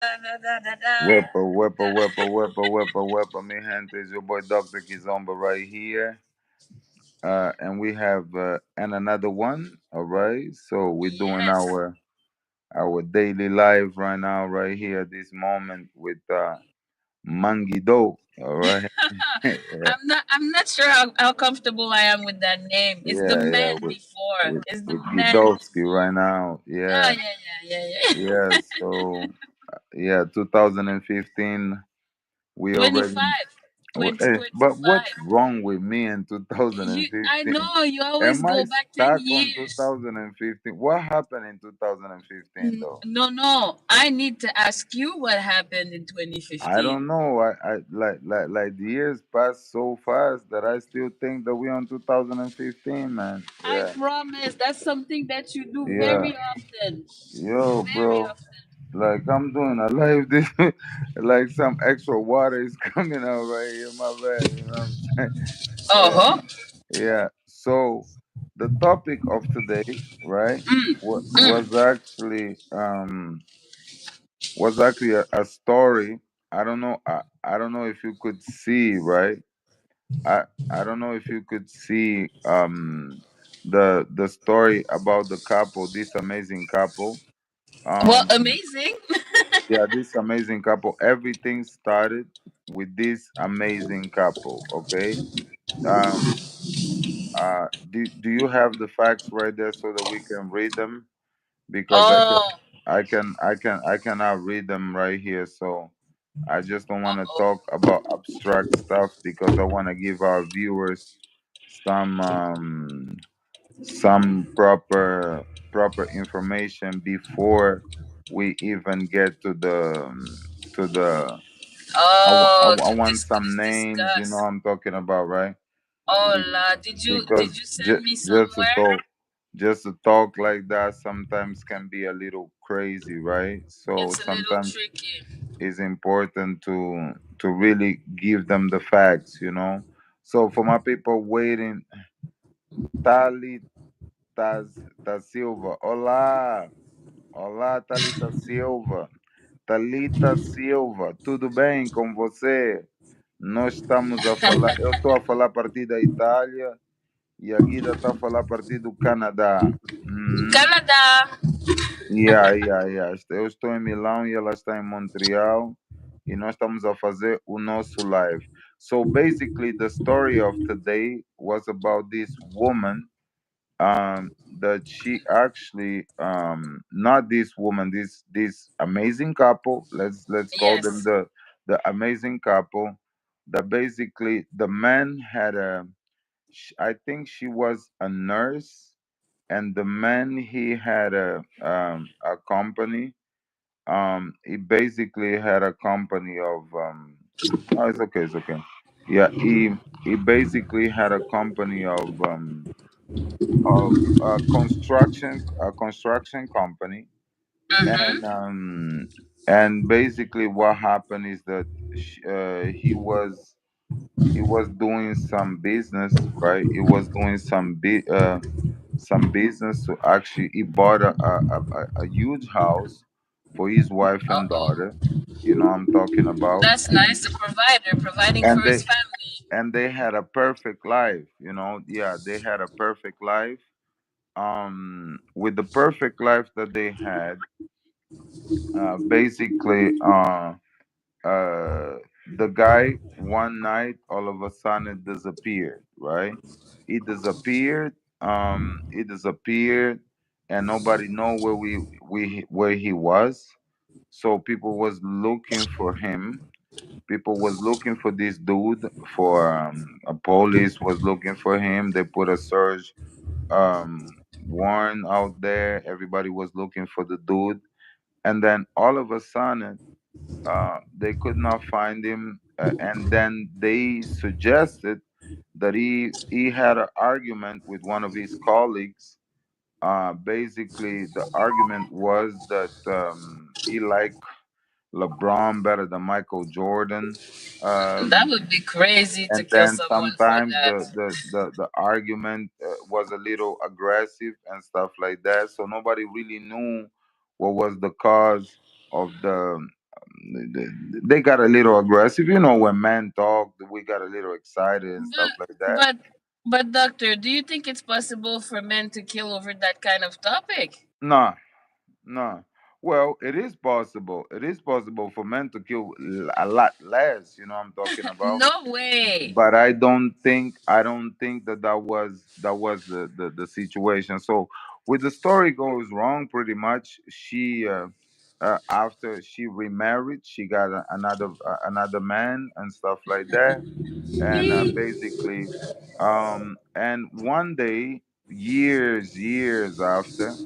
Wepa, mi gente. It's your boy Dr. Kizomba right here. And we have and another one. All right. So we're doing Yes. our daily live right now, right here at this moment with Mangido. All right. Yeah, I'm not sure how comfortable I am with that name. It's the yeah, man before. It's the with man Gidovsky right before. now. Oh Yeah. yeah, yeah. Yeah. So yeah, 2015. We already 25. but what's 2025. wrong with me in I 2015? know you always Am I go back 10 stuck on years. 2015? What happened in 2015 though? No, no. I need to ask you what happened in I don't 2015. know. I like the years pass so fast that I still think that we're on 2015, man. I Yeah. promise that's something that you do Yeah. very often. Yo, Very bro. often. Like I'm doing a live this like some extra water is coming out right here, my bad, you know what I'm saying? Yeah. Uh-huh. Yeah. So the topic of today, right, Mm. was actually a story. I don't know. I don't know if you could see, right? I don't know if you could see the story about the couple, this amazing couple. Well, Um amazing. yeah, this amazing couple. Everything started with this amazing couple, okay? Um do you have the facts right there so that we can read them? Because Oh. I cannot read them right here. So I just don't want to Uh-oh. talk about abstract stuff because I want to give our viewers some proper information before we even get to the Oh, I to want some names, you know discuss. what I'm talking about, right? Oh Be- la, did you because send me just to somewhere? talk like that sometimes can be a little crazy, right? So It's a little sometimes tricky. it's important to really give them the facts, you know. So for my people waiting, Talita Silva, hola, olá Talita Silva, Talita Silva, tudo bem com você? Nós estamos a falar, eu estou a falar a partir da Itália e a Guida está a falar a partir do Canadá. Uhum. Canada. Yeah. Eu estou em Milão e ela está em Montreal e nós estamos a fazer o nosso live. So basically, the story of today was about this woman that she actually not this woman, this amazing couple. Let's call them Yes. the amazing couple. That basically the man had I think she was a nurse, and the man he had a company. He basically had a company of no, it's okay. Yeah, he basically had a company of a construction company, Mm-hmm. and basically what happened is that he was doing some business, right? He was doing some business to actually he bought a huge house for his wife and Uh-oh. daughter. You know what I'm talking about? That's nice. The provider providing for And his family. they had a perfect life, you know. Yeah, they had a perfect life. With the perfect life that they had, basically uh the guy one night all of a sudden disappeared, right? He disappeared, and nobody know where he was. So people was looking for him. People was looking for this dude. For a police was looking for him. They put a search warrant out there. Everybody was looking for the dude, and then all of a sudden they could not find him, and then they suggested that he had an argument with one of his colleagues. Basically, the argument was that he liked LeBron better than Michael Jordan. That Um, would be crazy to and kill then someone for sometimes that. the argument was a little aggressive and stuff like that. So nobody really knew what was the cause of they got a little aggressive. You know, when men talk, we got a little excited and stuff But like that. but but doctor, do you think it's possible for men to kill over that kind of topic? No, no. Well, it is possible. It is possible for men to kill a lot less. You know, what I'm talking about. No way. But I don't think that that was the situation. So with the story goes wrong pretty much. She after she remarried, she got another man and stuff like that. And basically, and one day, years after,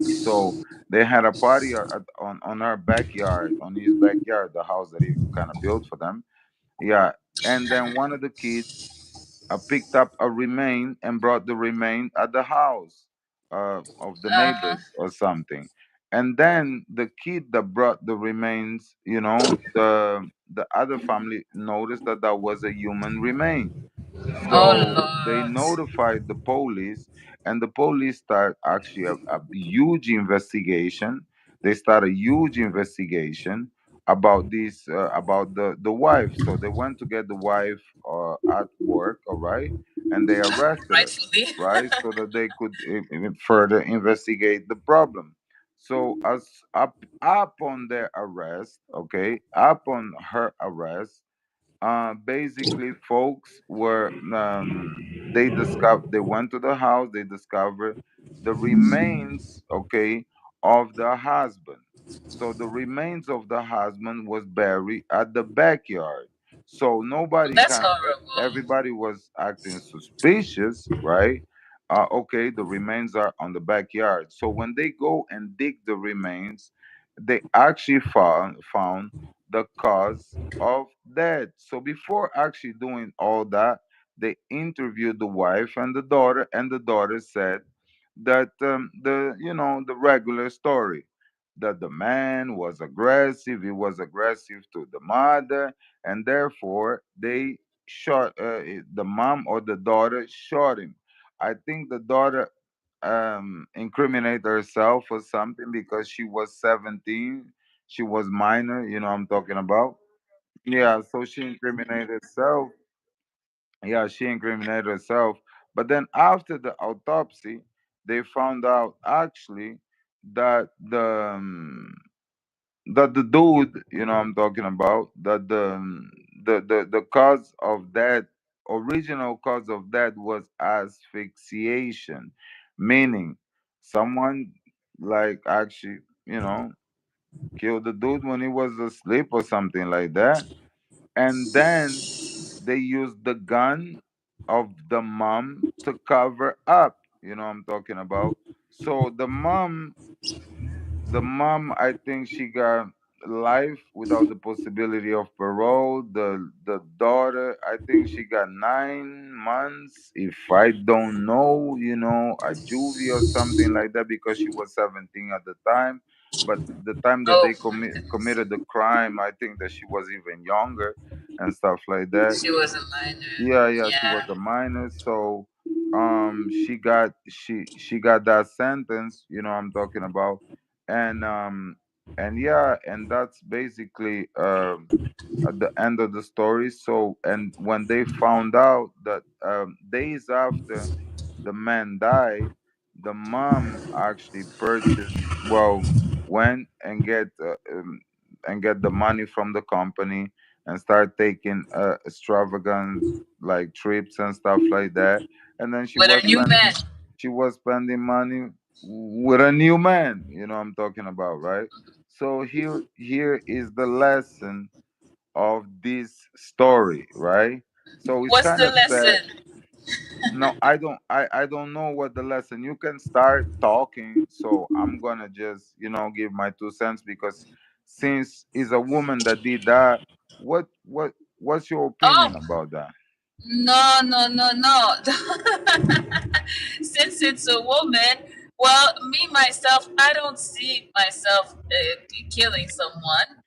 so they had a party on her backyard, on his backyard, the house that he kind of built for them. Yeah, and then one of the kids picked up a remain and brought the remain at the house of the Uh, neighbors or something. And then the kid that brought the remains, the other family noticed that that was a human remain. oh So they Lord. notified the police, and the police start actually a huge investigation. They start a huge investigation about this, about the wife. So they went to get the wife at work, all right, and they arrested her, Rightfully. right, so that they could further investigate the problem. So as up on their arrest, okay, up on her arrest, basically folks were they went to the house, they discovered the remains, okay, of the husband. So the remains of the husband was buried at the backyard. So nobody That's can horrible. everybody was acting suspicious, right? Okay, the remains are on the backyard. So when they go and dig the remains, they actually found the cause of death. So before actually doing all that, they interviewed the wife and the daughter said that the regular story, that the man was aggressive, he was aggressive to the mother, and therefore they shot the mom or the daughter shot him. I think the daughter incriminate herself or something because she was 17, she was minor, you know what I'm talking about. Yeah, so she incriminated herself. Yeah, she incriminated herself. But then after the autopsy, they found out actually that the dude, you know, I'm talking about, that the cause of that original cause of that was asphyxiation, meaning someone like actually, killed the dude when he was asleep or something like that, and then they used the gun of the mom to cover up. You know what I'm talking about? So the mom, I think she got life without the possibility of parole. The daughter, I think she got 9 months, if I don't know, a juvie or something like that, because she was 17 at the time. But the time that Oh they my goodness. committed the crime, I think that she was even younger and stuff like that. She was a minor. Yeah, yeah, she was Yeah. a minor, so she got that sentence, I'm talking about. And yeah, and that's basically at the end of the story. So, and when they found out that days after the man died, the mom actually purchased, well, went and get the money from the company and start taking extravagant like trips and stuff like that. And then With a new man. she was spending money with a new man. You know what I'm talking about, right? So here is the lesson of this story, right? So it's What's kind the of sad. lesson? No, I don't know what the lesson. You can start talking, so I'm gonna just give my 2 cents, because since it's a woman that did that, what's your opinion Oh, about that? no, no, no, no. Since it's a woman, well, me myself, I don't see myself killing someone.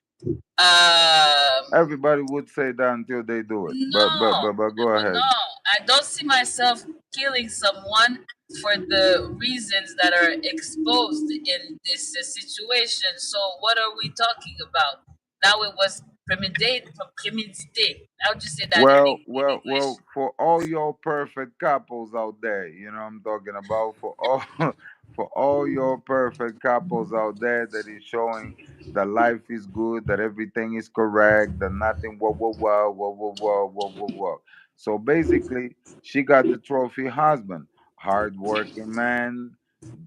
Everybody would say that until they do it, but go ahead. No, I don't see myself killing someone for the reasons that are exposed in this situation. So, what are we talking about? Now it was premeditated. How would you say that in, Well, in well, English? well, for all your perfect couples out there, you know I'm talking about, for all for all your perfect couples out there that is showing that life is good, that everything is correct, that nothing whoa whoa whoa whoa whoa whoa whoa whoa whoa. So basically, she got the trophy husband, hardworking man,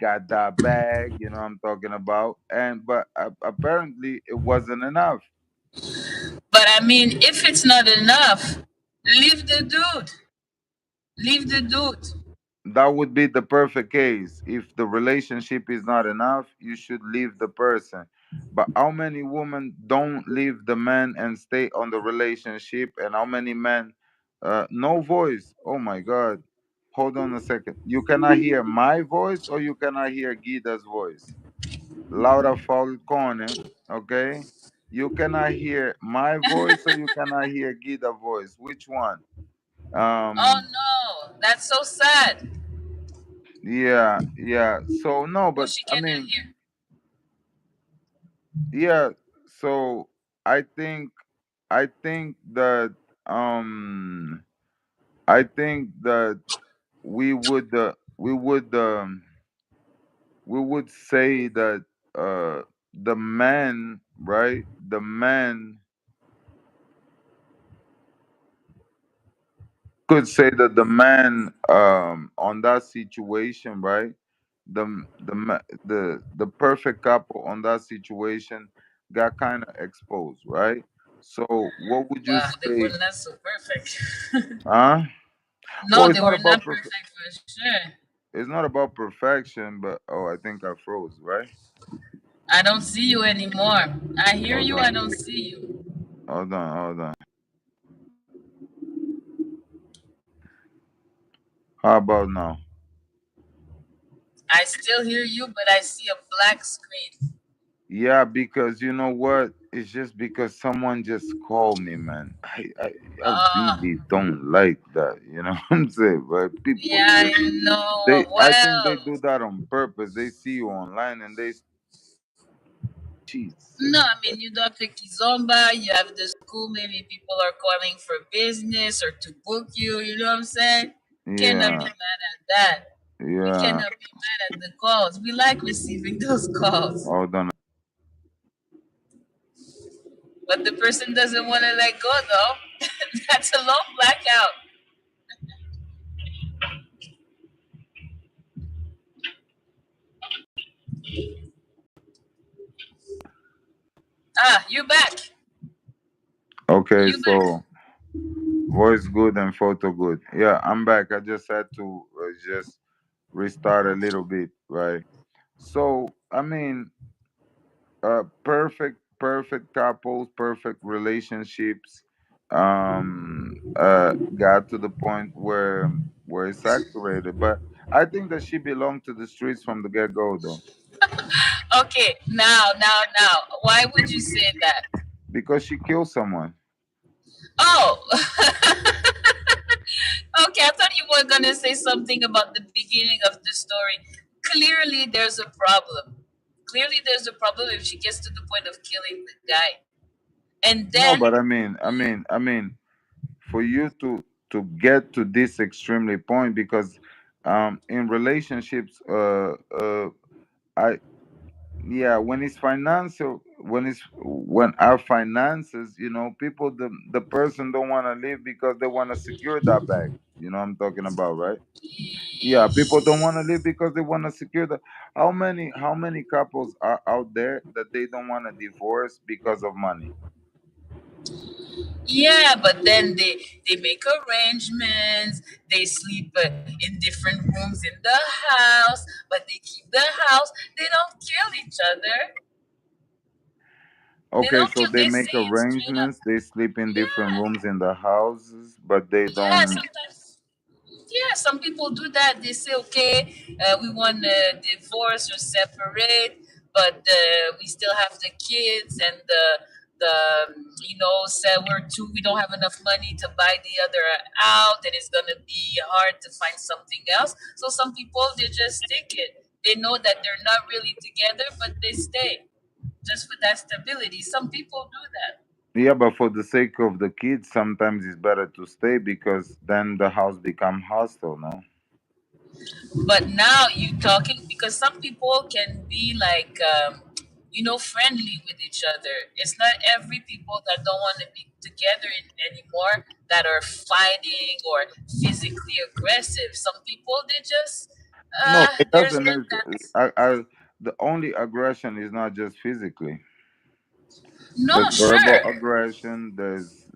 got that bag, you know I'm talking about, and but apparently it wasn't enough. But I mean, if it's not enough, leave the dude. Leave the dude. That would be the perfect case. If the relationship is not enough, you should leave the person. But how many women don't leave the man and stay on the relationship? And how many men, no voice? Oh my God. Hold on a second. You cannot hear my voice or you cannot hear Guida's voice. Laura Falcone, okay? You cannot hear my voice or you cannot hear Guida's voice. Which one? Oh Um, no, that's so sad. Yeah, yeah. So no, Who but she I cannot mean, hear? yeah. So I think, I think that, um, I think that we would say that the man, right? The man could say that the man on that situation, right? The perfect couple on that situation got kind of exposed, right? So what would you Wow, they were say? not so perfect. Huh? No, Well, they were not perfect for sure. it's not about perfection, but oh, I think I froze, right? I don't see you anymore. I hear Hold you, I on, don't see you. hold on. How about now? I still hear you, but I see a black screen. Yeah, because you know what? It's just because someone just called me, man. I Uh, really don't like that. You know what I'm saying? But people yeah, just I know. they, I think they Well, do that on purpose. They see you online and they no, Jesus. I mean, you Dr. Kizomba, you have the school, maybe people are calling for business or to book you, you know what I'm saying? Cannot be Yeah, mad at that. We yeah. cannot be mad at the calls. We like receiving those calls. Hold on. But the person doesn't want to let go, though. That's a long blackout. Ah, you back. Okay, You back. so voice good and photo good. Yeah, I'm back. I just had to just restart a little bit, right? So I mean, perfect couples, perfect relationships got to the point where it's saturated, but I think that she belonged to the streets from the get-go though, Okay, now. Why would you say that? because she killed someone. Oh, okay. I thought you were gonna say something about the beginning of the story. Clearly, there's a problem. Clearly, there's a problem if she gets to the point of killing the guy, and No, then but I mean for you to get to this extremely point, because in relationships I yeah, when it's financial, when our finances, you know, people, the person don't want to live because they want to secure that bag, you know what I'm talking about, right? Yeah, people don't want to live because they want to secure the, how many couples are out there that they don't want to divorce because of money? yeah, but then they make arrangements. They sleep in different rooms in the house, but they keep the house. They don't kill each other. They Okay, don't so kill. they They make say it straight up. arrangements, they sleep in different Yeah, rooms in the houses, but they yeah. don't. Sometimes, yeah. Some people do that. They say, okay, we want to divorce or separate, but we still have the kids and say we don't have enough money to buy the other out, and it's gonna be hard to find something else. So some people they just stick it. They know that they're not really together, but they stay. just for that stability. Some people do that. Yeah, but for the sake of the kids, sometimes it's better to stay because then the house become hostile, no? But now you talking because some people can be like, friendly with each other. It's not every people that don't want to be together anymore that are fighting or physically aggressive. Some people they just No, it there's doesn't. them that's The only aggression is not just physically. no There's verbal sure. aggression. There's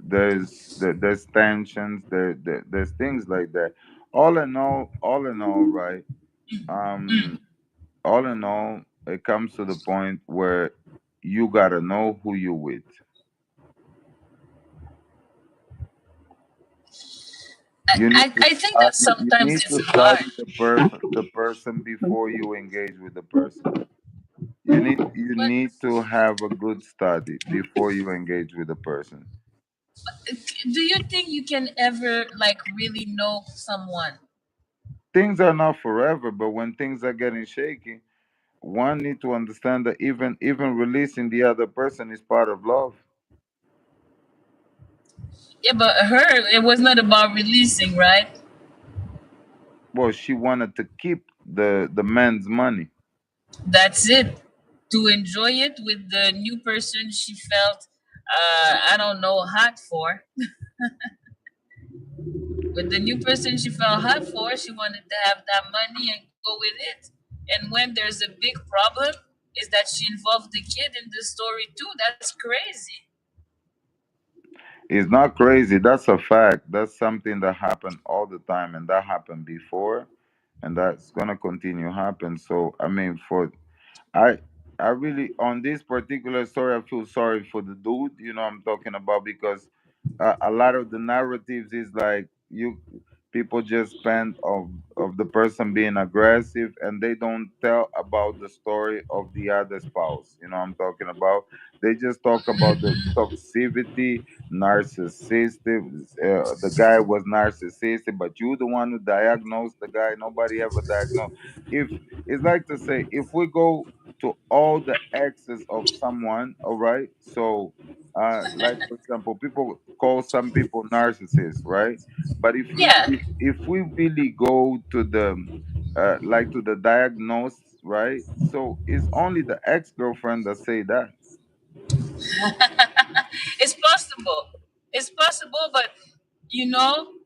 tensions. There's things like that. All in all, right? Um, all in all, it comes to the point where you gotta know who you with. You need to I think that you sometimes need it's to hard. study the person before you engage with the person. You But need to have a good study before you engage with the person. do you think you can ever like really know someone? Things are not forever, but when things are getting shaky, one need to understand that even releasing the other person is part of love. Yeah, but her it was not about releasing, right? Well, she wanted to keep the man's money. That's it. To enjoy it with the new person she felt, I don't know, hot for. With the new person she felt hot for, she wanted to have that money and go with it. And when there's a big problem, is that she involved the kid in the story too. That's crazy. It's not crazy. That's a fact. That's something that happened all the time, and that happened before, and that's gonna continue happen. So I mean, for I I really on this particular story I feel sorry for the dude, you know I'm talking about because a lot of the narratives is like you people just spend of the person being aggressive and they don't tell about the story of the other spouse. You know I'm talking about. They just talk about the toxicity, narcissistic. The guy was narcissistic, but you the one who diagnosed the guy. Nobody ever diagnosed. If it's like to say if we go to all the exes of someone, all right? So, like for example, people call some people narcissists, right? But Yeah. if we really go to the like to the diagnosis, right? So it's only the ex girlfriend that say that. It's possible. It's possible, but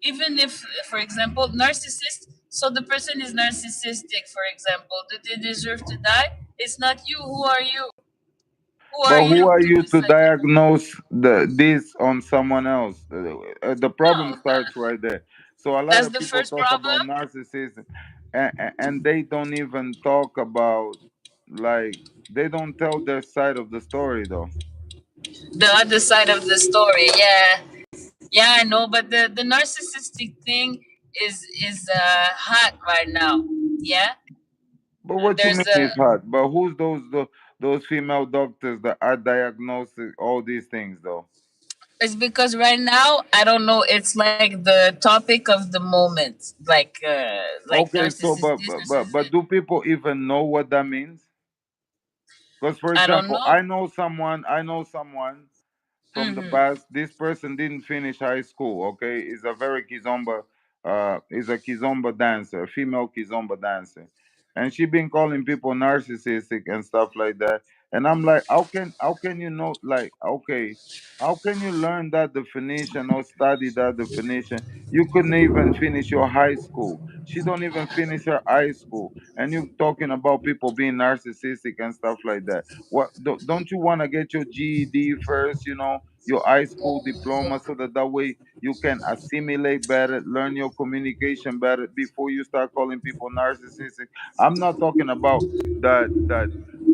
even if, for example, narcissist, so the person is narcissistic, for example, do they deserve to die? It's not you. Who are you? Who are But who you are to you to decide? diagnose this on someone else? The problem No, starts right there. So a lot that's of the people first talk problem. about narcissism, and they don't even talk about like they don't tell their side of the story though. The other side of the story, yeah, yeah, I know, but the narcissistic thing is hot right now. Yeah, But what you there's mean a. is hard? But who's those female doctors that are diagnosing all these things though? It's because right now I don't know. It's like the topic of the moment, like Okay, so narcissist this, narcissist but that. do people even know what that means? Because, for I don't example, know. I know someone from the Hmm. past. This person didn't finish high school. Okay, is a very Kizomba, is a Kizomba dancer, a female Kizomba dancer, and she been calling people narcissistic and stuff like that. And I'm like, how can you know? Like, okay, how can you learn that definition or study that definition? You couldn't even finish your high school. She don't even finish her high school, and you talking about people being narcissistic and stuff like that. What don't you want to get your GED first? You know, your high school diploma, so that way you can assimilate better, learn your communication better before you start calling people narcissistic. I'm not talking about that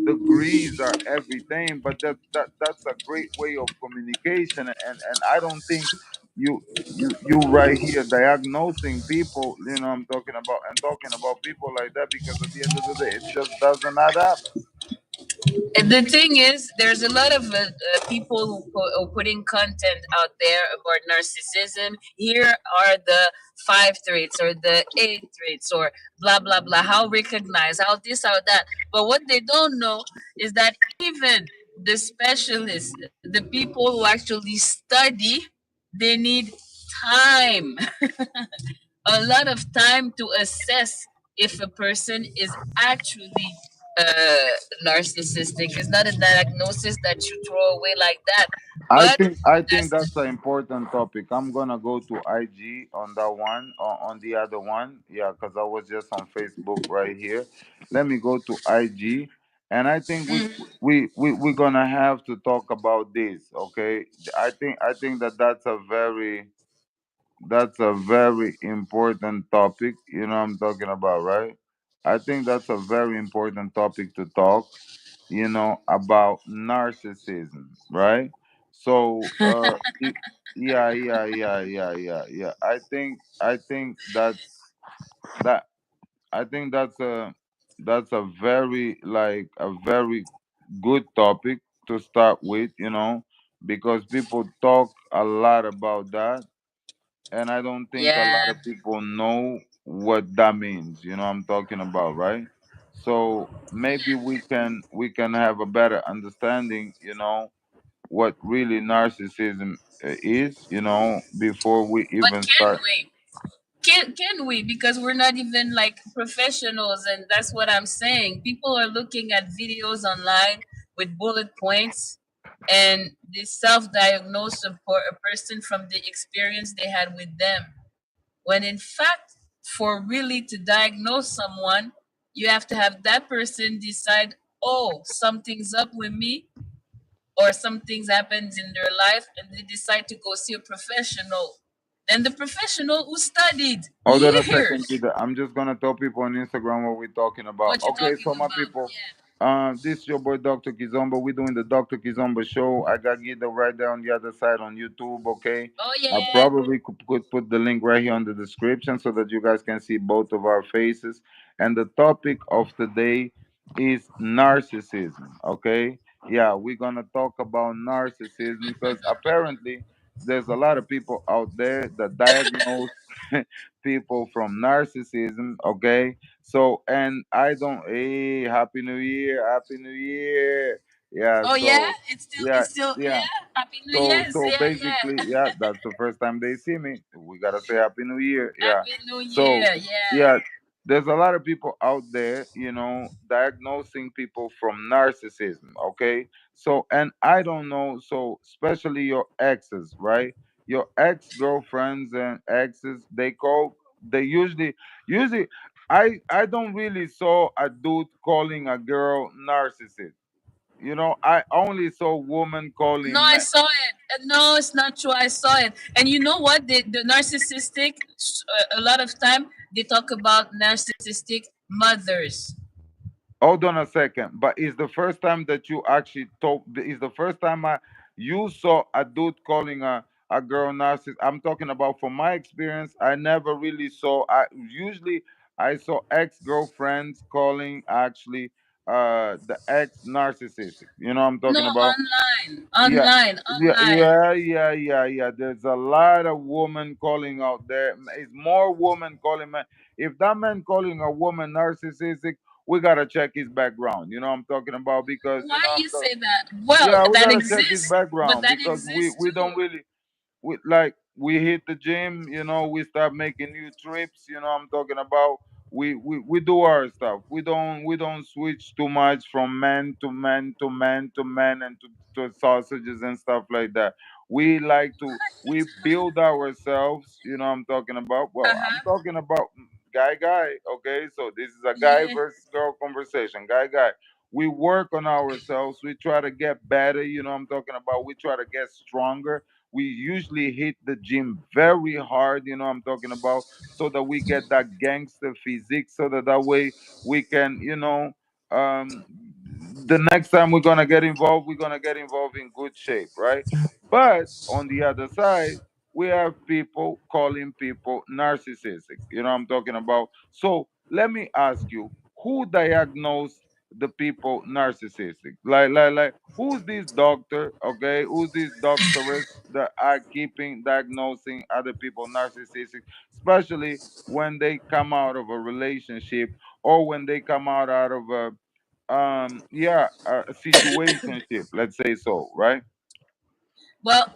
degrees are everything, but that's a great way of communication, and I don't think you right here diagnosing people, I'm talking about, and talking about people like that, because at the end of the day it just doesn't add up. And the thing is, there's a lot of people who are putting content out there about narcissism. Here are the five traits or the eight traits or blah blah blah. How recognize, how this, how that. But what they don't know is that even the specialists, the people who actually study, they need time, a lot of time to assess if a person is actually narcissistic. It's not a diagnosis that you throw away like that. But I think that's that's an important topic. I'm gonna go to IG on that one, on the other one. Yeah, because I was just on Facebook right here. Let me go to IG, and I think we're gonna have to talk about this. Okay, I think that that's a very important topic. You know what I'm talking about, right? I think that's a very important topic to talk, about narcissism, right? So, yeah. That. I think that's a very like a very good topic to start with, because people talk a lot about that, and I don't think a lot yeah. of people know what that means. You know what I'm talking about, right? So maybe we can have a better understanding, what really narcissism is, before we But even can start. we? Can we? Because we're not even like professionals, and that's what I'm saying. People are looking at videos online with bullet points, and they self-diagnose a person from the experience they had with them. When in fact, for really to diagnose someone, you have to have that person decide, oh, something's up with me, or something's happens in their life, and they decide to go see a professional. Then the professional who studied Hold on a second, years Guida. I'm just gonna tell people on Instagram what we're talking about. what you're Okay, talking so my about. people, Yeah. this is your boy Dr. Kizomba. We're doing the Dr. Kizomba show. I got Guida right there on the other side on YouTube. Okay, Oh I yeah. probably could put the link right here on the description so that you guys can see both of our faces. And the topic of today is narcissism. Okay, yeah, we're gonna talk about narcissism because apparently there's a lot of people out there that diagnose people from narcissism. Okay, so and I don't. Hey, happy New Year, happy New Year. Yeah, Oh yeah. so It's still. yeah, It's still. yeah. Yeah. Happy New Year's. So Yeah. basically, Yeah. yeah, that's the first time they see me. We gotta say Happy New Year. Yeah. Happy New So Year. Yeah. yeah, there's a lot of people out there, diagnosing people from narcissism. Okay. So and I don't know. So especially your exes, right? Your ex girlfriends and exes, they usually. I don't really saw a dude calling a girl narcissist. I only saw women No, calling I men. saw it. No, it's not true. I saw it. And you know what? The narcissistic, a lot of time, they talk about narcissistic mothers. Hold on a second. But is the first time that you actually told? Is the first time you saw a dude calling a girl narcissist? I'm talking about from my experience. I never really saw. I saw ex girlfriends calling actually the ex narcissistic. You know what I'm No, talking about? online, Yeah, online, online. yeah. There's a lot of women calling out there. It's more women calling men. If that man calling a woman narcissistic, we gotta check his background. You know what I'm talking about? Because Why I'm you say that? Well, yeah, we that gotta check his exists, but background that because we exists we too. don't really we hit the gym, we start making new trips, I'm talking about. We do our stuff. We don't switch too much from man to man to man to man and to sausages and stuff like that. We like to we build ourselves, I'm talking about. Uh Well, I'm huh. talking about guy, okay? So this is a guy Yeah. versus girl conversation. Guy. We work on ourselves. We try to get better, I'm talking about. We try to get stronger. We usually hit the gym very hard, I'm talking about, so that we get that gangster physique, so that way we can, um the next time we're gonna get involved in good shape, right? But on the other side, we have people calling people narcissistic, I'm talking about. So let me ask you, who diagnosed the people narcissistic? Like who's this doctor, okay? Who's this doctors that are keeping diagnosing other people narcissistic, especially when they come out of a relationship, or when they come out of yeah, a situationship, let's say so, right? Well,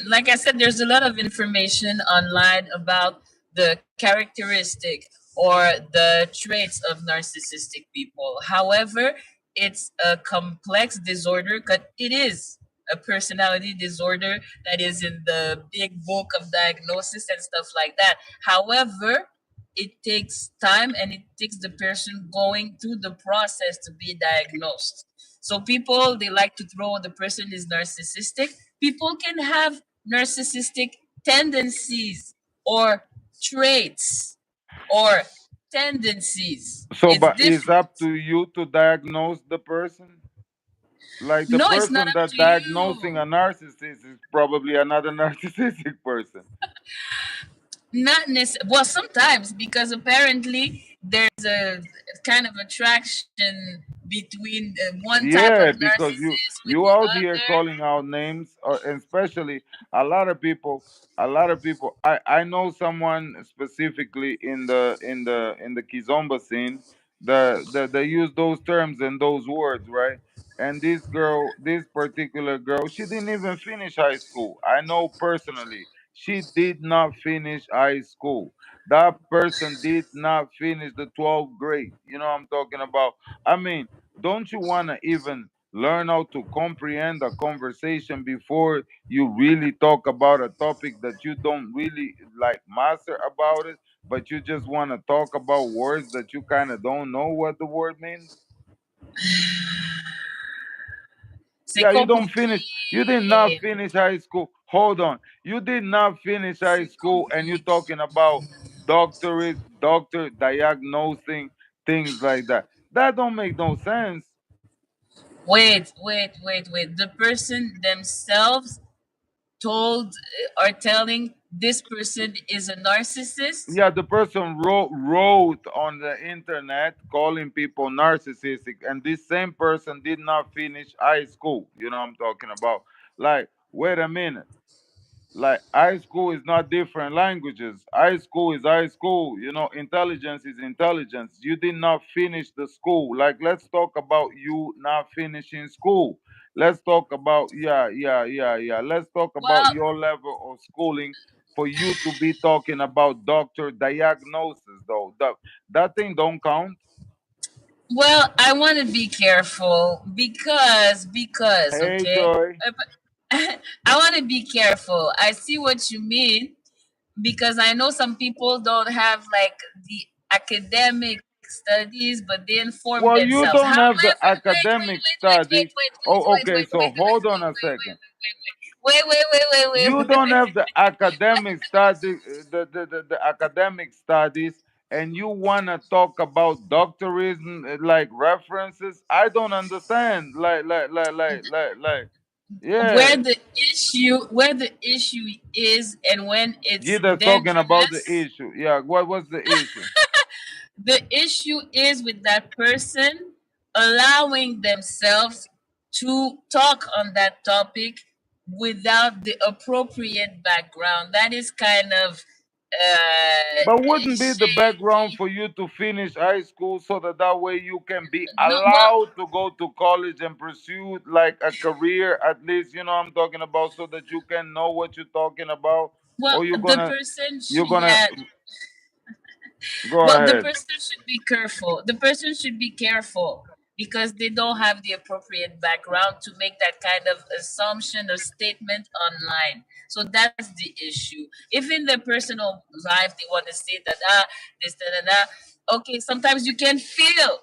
like I said, there's a lot of information online about the characteristic or the traits of narcissistic people. However, it's a complex disorder because it is a personality disorder that is in the big book of diagnosis and stuff like that. However, it takes time and it takes the person going through the process to be diagnosed. So people they like to throw the person is narcissistic. People can have narcissistic tendencies or traits or tendencies. So, It's but it's different. up to you to diagnose the person. Like the No, it's not person up that to diagnosing a you. narcissist is probably another narcissistic person. Not necessarily. Well, sometimes because apparently there's a kind of attraction between one type of Yeah, because narcissist with you the out here other. calling out names, and especially a lot of people, a lot of people. I know someone specifically in the Kizomba scene that they use those terms and those words, right? And this girl, this particular girl, she didn't even finish high school. I know personally, she did not finish high school. That person did not finish the 12th grade. You know what I'm talking about? I mean, don't you want to even learn how to comprehend a conversation before you really talk about a topic that you don't really like master about it, but you just want to talk about words that you kind of don't know what the word means? C'est Yeah, you don't compliqué. finish. You did not finish high school. Hold on. You did not finish high C'est school and you're compliqué. talking about doctor diagnosing things like that. That don't make no sense. Wait. The person themselves told or telling this person is a narcissist. Yeah, the person wrote on the internet calling people narcissistic, and this same person did not finish high school. You know what I'm talking about? Like, wait a minute. Like, high school is not different languages. High school is high school. You know, intelligence is intelligence. You did not finish the school. Like, let's talk about you not finishing school. Let's talk about, yeah. Let's talk about Well, your level of schooling for you to be talking about doctor diagnosis, though. That thing don't count. I want to be careful because Hey, okay, Joy. I want to be careful. I see what you mean because I know some people don't have like the academic studies, but they inform Well, you themselves. don't have the However, academic studies. Oh, okay. So hold on a second. You don't have the academic study, the academic studies, and you want to talk about doctorism, like references. I don't understand. where Yeah. the issue is and when it's Gida's talking about the dangerous. issue. Yeah, what was the issue? The issue is with that person allowing themselves to talk on that topic without the appropriate background. That is kind of But wouldn't be the background shady. for you to finish high school so that way you can be No, well, allowed to go to college and pursue like a career at least, you know what I'm talking about, so that you can know what you're talking about? Or you're the gonna person, you're gonna yeah, go well, the ahead. person should be careful. The person should be careful because they don't have the appropriate background to make that kind of assumption or statement online. So that's the issue. If in their personal life they want to say that this okay, sometimes you can feel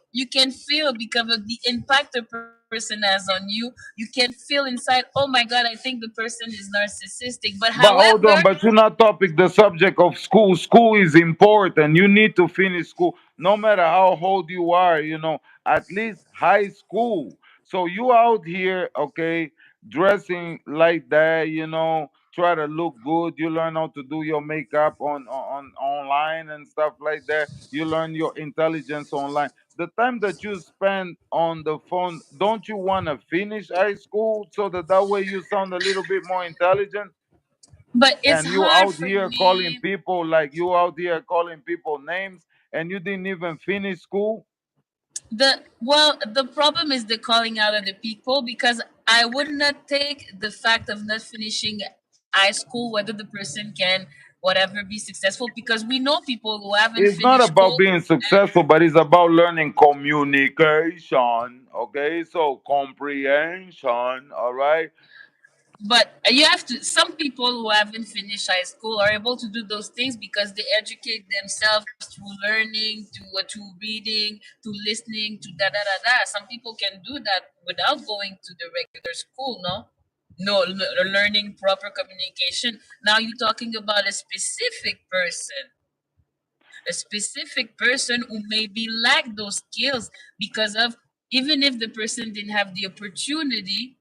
because of the impact a person has on you. You can feel inside, oh my god, I think the person is narcissistic. But But hold however, on, but you're not topic the subject of school. School is important. You need to finish school, no matter how old you are. You know, at least high school. So you out here, okay, dressing like that. You know, try to look good. You learn how to do your makeup on online and stuff like that. You learn your intelligence online. The time that you spend on the phone, don't you want to finish high school so that way you sound a little bit more intelligent? but it's And you hard out for here calling me. people, like you out here calling people names and you didn't even finish school. the problem is the calling out of the people, because I would not take the fact of not finishing high school, whether the person can whatever be successful, because we know people who haven't It's not finished about school. being successful, but it's about learning communication. Okay, so comprehension. All right. But you have to. Some people who haven't finished high school are able to do those things because they educate themselves through learning, to reading, to listening, to da da da da. Some people can do that without going to the regular school. No, no, learning proper communication. Now you're talking about a specific person who maybe lack those skills because of, even if the person didn't have the opportunity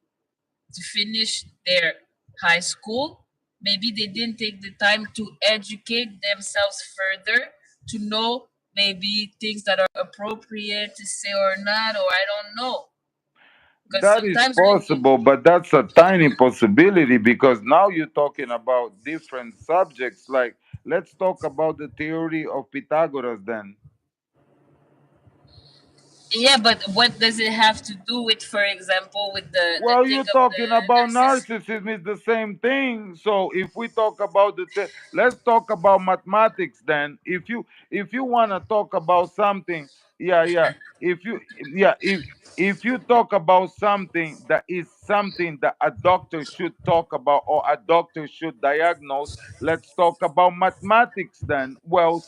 to finish their high school. Maybe they didn't take the time to educate themselves further to know maybe things that are appropriate to say or not, or I don't know. Because That is sometimes when possible, but that's a tiny possibility because now you're talking about different subjects. Like, let's talk about the theory of Pythagoras then. yeah, but what does it have to do with, for example, with the Well, thing you're of the talking about narcissist? narcissism is the same thing. So if we talk about let's talk about mathematics then. If you want to talk about something, yeah, yeah. If you yeah, if you talk about something that is something that a doctor should talk about or a doctor should diagnose, let's talk about mathematics then.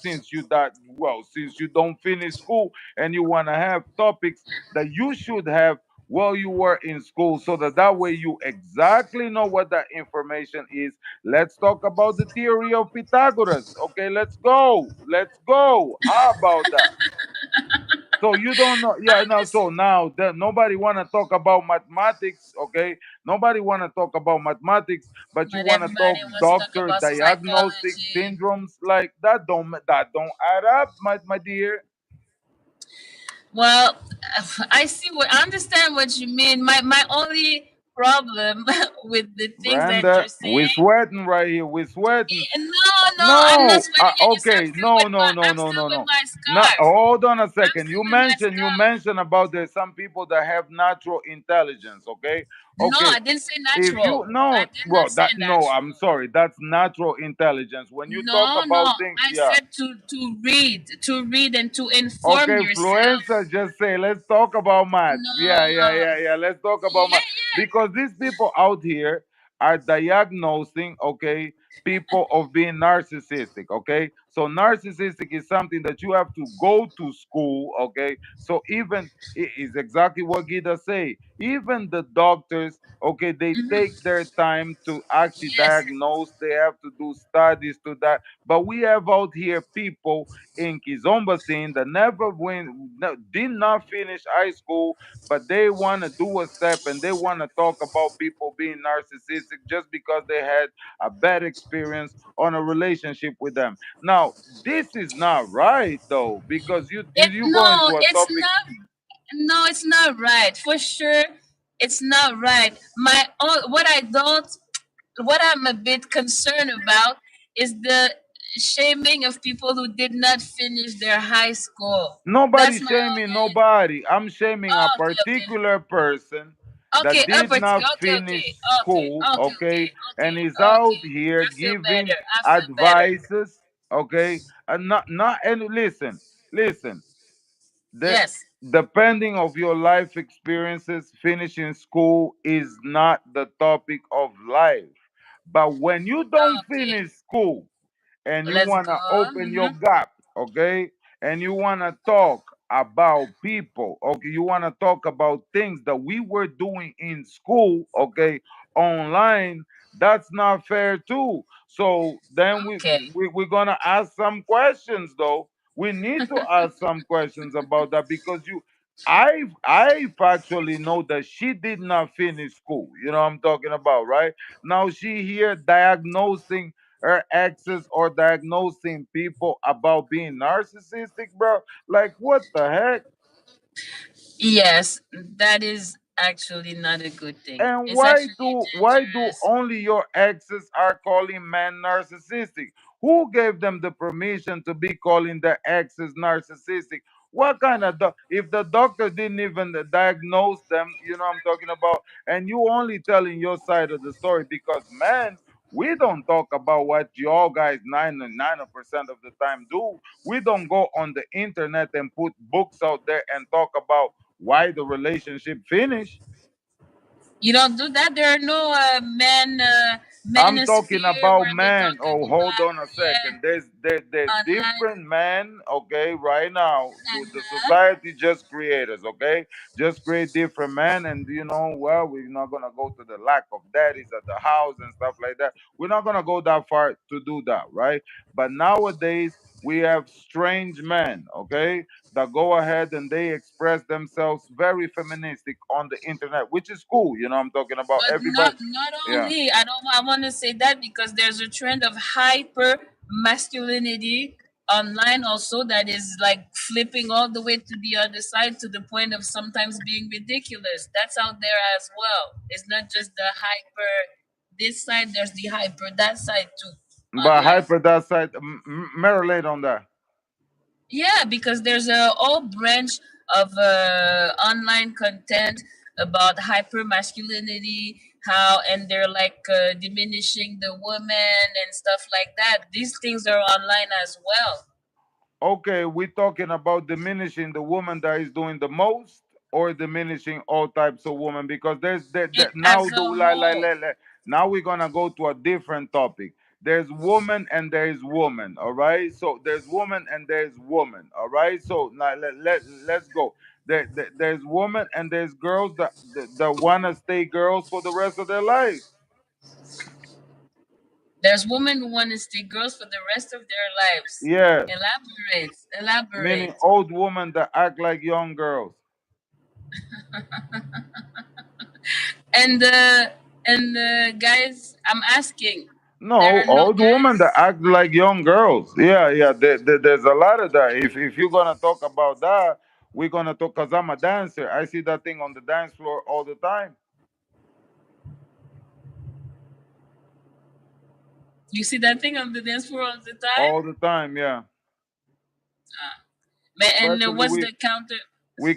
Since you don't finish school and you want to have topics that you should have while you were in school so that way you exactly know what that information is. Let's talk about the theory of Pythagoras. Okay, let's go. How about that? So you don't know, yeah, I'm no, just, so now that nobody want to talk about mathematics. Okay, nobody want to talk about mathematics, but you but want to talk everybody wants to talk doctor about diagnostic psychology. syndromes. Like that don't add up, my dear. Well, I understand what you mean. My only problem with the things that Brenda, you're we're saying, sweating right here. We're sweating. no, I'm not No, sweating anything. okay, no, no, no, I'm no, still no, with no. my No, scarf. hold on a I'm second. still You with my mentioned you scarf. mentioned about there's some people that have natural intelligence. Okay, No, okay. I didn't say If you natural. I no, did not well, say that no, natural. I'm sorry. That's natural intelligence. When you talk No, about no. things, I yeah. said to read and to inform Okay, yourself. Fluenza just say, let's talk about maths. Yeah, yeah, No. yeah, yeah. Let's talk about Yeah, maths. Because these people out here are diagnosing, okay, people of being narcissistic, okay? So narcissistic is something that you have to go to school, okay? So even it is exactly what Guida say. Even the doctors, okay, they yeah. take their time to actually Yes. diagnose. They have to do studies to that. But we have out here people in Kizomba scene that never did not finish high school, but they want to do a step and they want to talk about people being narcissistic just because they had a bad experience on a relationship with them. Now, this is not right though, because you go No, into a it's topic. not. No, it's not right. For sure, it's not right. What I'm a bit concerned about is the shaming of people who did not finish their high school. Nobody That's my shaming only. nobody. I'm shaming a Oh, okay, okay. particular person Okay, that did not okay, finish okay, okay, school, okay, okay, and is okay, out okay. here I feel giving better. I feel better. advices, okay, and not and listen, the Yes. depending of your life experiences, finishing school is not the topic of life. But when you don't Okay. finish school and you Let's want go to on. open your gap, okay? And you want to talk about people, okay? You want to talk about things that we were doing in school, okay? Online, that's not fair too. So then Okay. we're going to ask some questions though. We need to ask some questions about that because I've actually know that she did not finish school. You know what I'm talking about, right? Now she here diagnosing her exes or diagnosing people about being narcissistic, bro. Like, what the heck? Yes, that is actually not a good thing. And It's actually why do dangerous. only your exes are calling men narcissistic? Who gave them the permission to be calling their exes narcissistic? What kind of if the doctor didn't even diagnose them, you know what I'm talking about, and you only telling your side of the story because man, we don't talk about what y'all guys 99% of the time do. We don't go on the internet and put books out there and talk about why the relationship finished. You don't do that. There are no I'm talking manosphere about where they man. talk Oh, hold about, on a yeah, second. There's online. different men. Okay, right now the Uh-huh. society just creators. Okay, just create different men, and well, we're not gonna go to the lack of daddies at the house and stuff like that. We're not gonna go that far to do that, right? But nowadays we have strange men. Okay, that go ahead and they express themselves very feministic on the internet, which is cool. I'm talking about But everybody. not Yeah. only, I don't, I want to say that because there's a trend of hyper masculinity online also that is like flipping all the way to the other side to the point of sometimes being ridiculous. That's out there as well. It's not just the hyper this side, there's the hyper that side too But online. hyper that side, marinate on that. Yeah, because there's a whole branch of online content about hyper masculinity, how and they're like diminishing the woman and stuff like that. These things are online as well. Okay, we're talking about diminishing the woman that is doing the most, or diminishing all types of women, because there's It now as a do whole. now we're gonna go to a different topic. There's woman and there's woman, all right? So there's woman and there's woman, all right? So now let's go. There's woman and there's girls that wanna stay girls for the rest of their life. There's women who want to stay girls for the rest of their lives. Yes, Elaborate, meaning elaborate. old women that act like young girls. And guys, I'm asking. There No, are no old women that guys. act like young girls. Yeah, yeah. There's a lot of that. If you're gonna talk about that, we're gonna talk. Cause I'm a dancer. I see that thing on the dance floor all the time. You see that thing on the dance floor all the time? All the time. Yeah. And Especially what's we the counter? we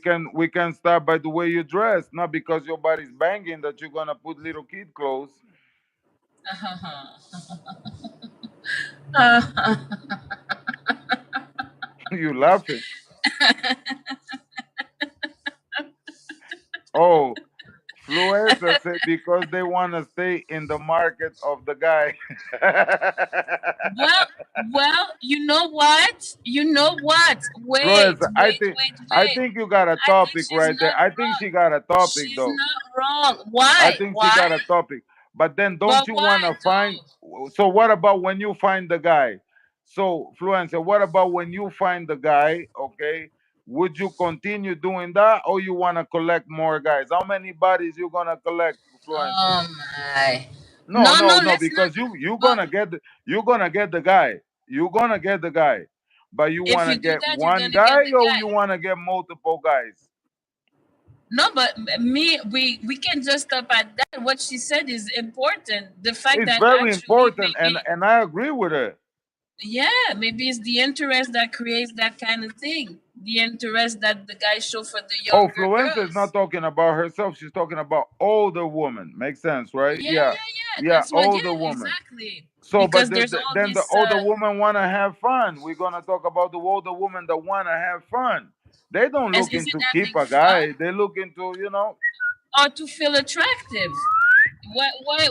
can start by the way you dress, not because your body's banging that you're gonna put little kid clothes. You laughing? Oh, Fluencer said because they want to stay in the market of the guy. well, you know what? You know what? Wait, Fluencer, wait, wait, I wait. think you got a I think topic she's right there. not I think wrong. she got a topic She's though. not wrong. I Why? think she Why? got a topic. But then don't But you why want to find? though? So what about when you find the guy? So Fluencer, what about when you find the guy? Okay, would you continue doing that, or you want to collect more guys? How many bodies you gonna collect, Fluencer? Oh my. No, No, no, no, no, let's not. because But you're gonna get the guy. You're gonna get the guy. But you if wanna you do get that, you're one gonna get guy the or guy. you wanna get multiple guys? No, but me, we can just stop at that. What she said is important. The fact It's that very actually important, and maybe, I agree with it. yeah, maybe it's the interest that creates that kind of thing. The interest that the guys show for the Oh, younger Fluenza is not girls. talking about herself. She's talking about older woman. Makes sense, right? Yeah, Yeah, yeah, yeah. yeah, That's what. Yeah, older woman. exactly. So, but Because there's all then the this. older woman wanna have fun. We're gonna talk about the older woman that wanna have fun. They don't Is look it into keep having a fun guy. They look into or to feel attractive?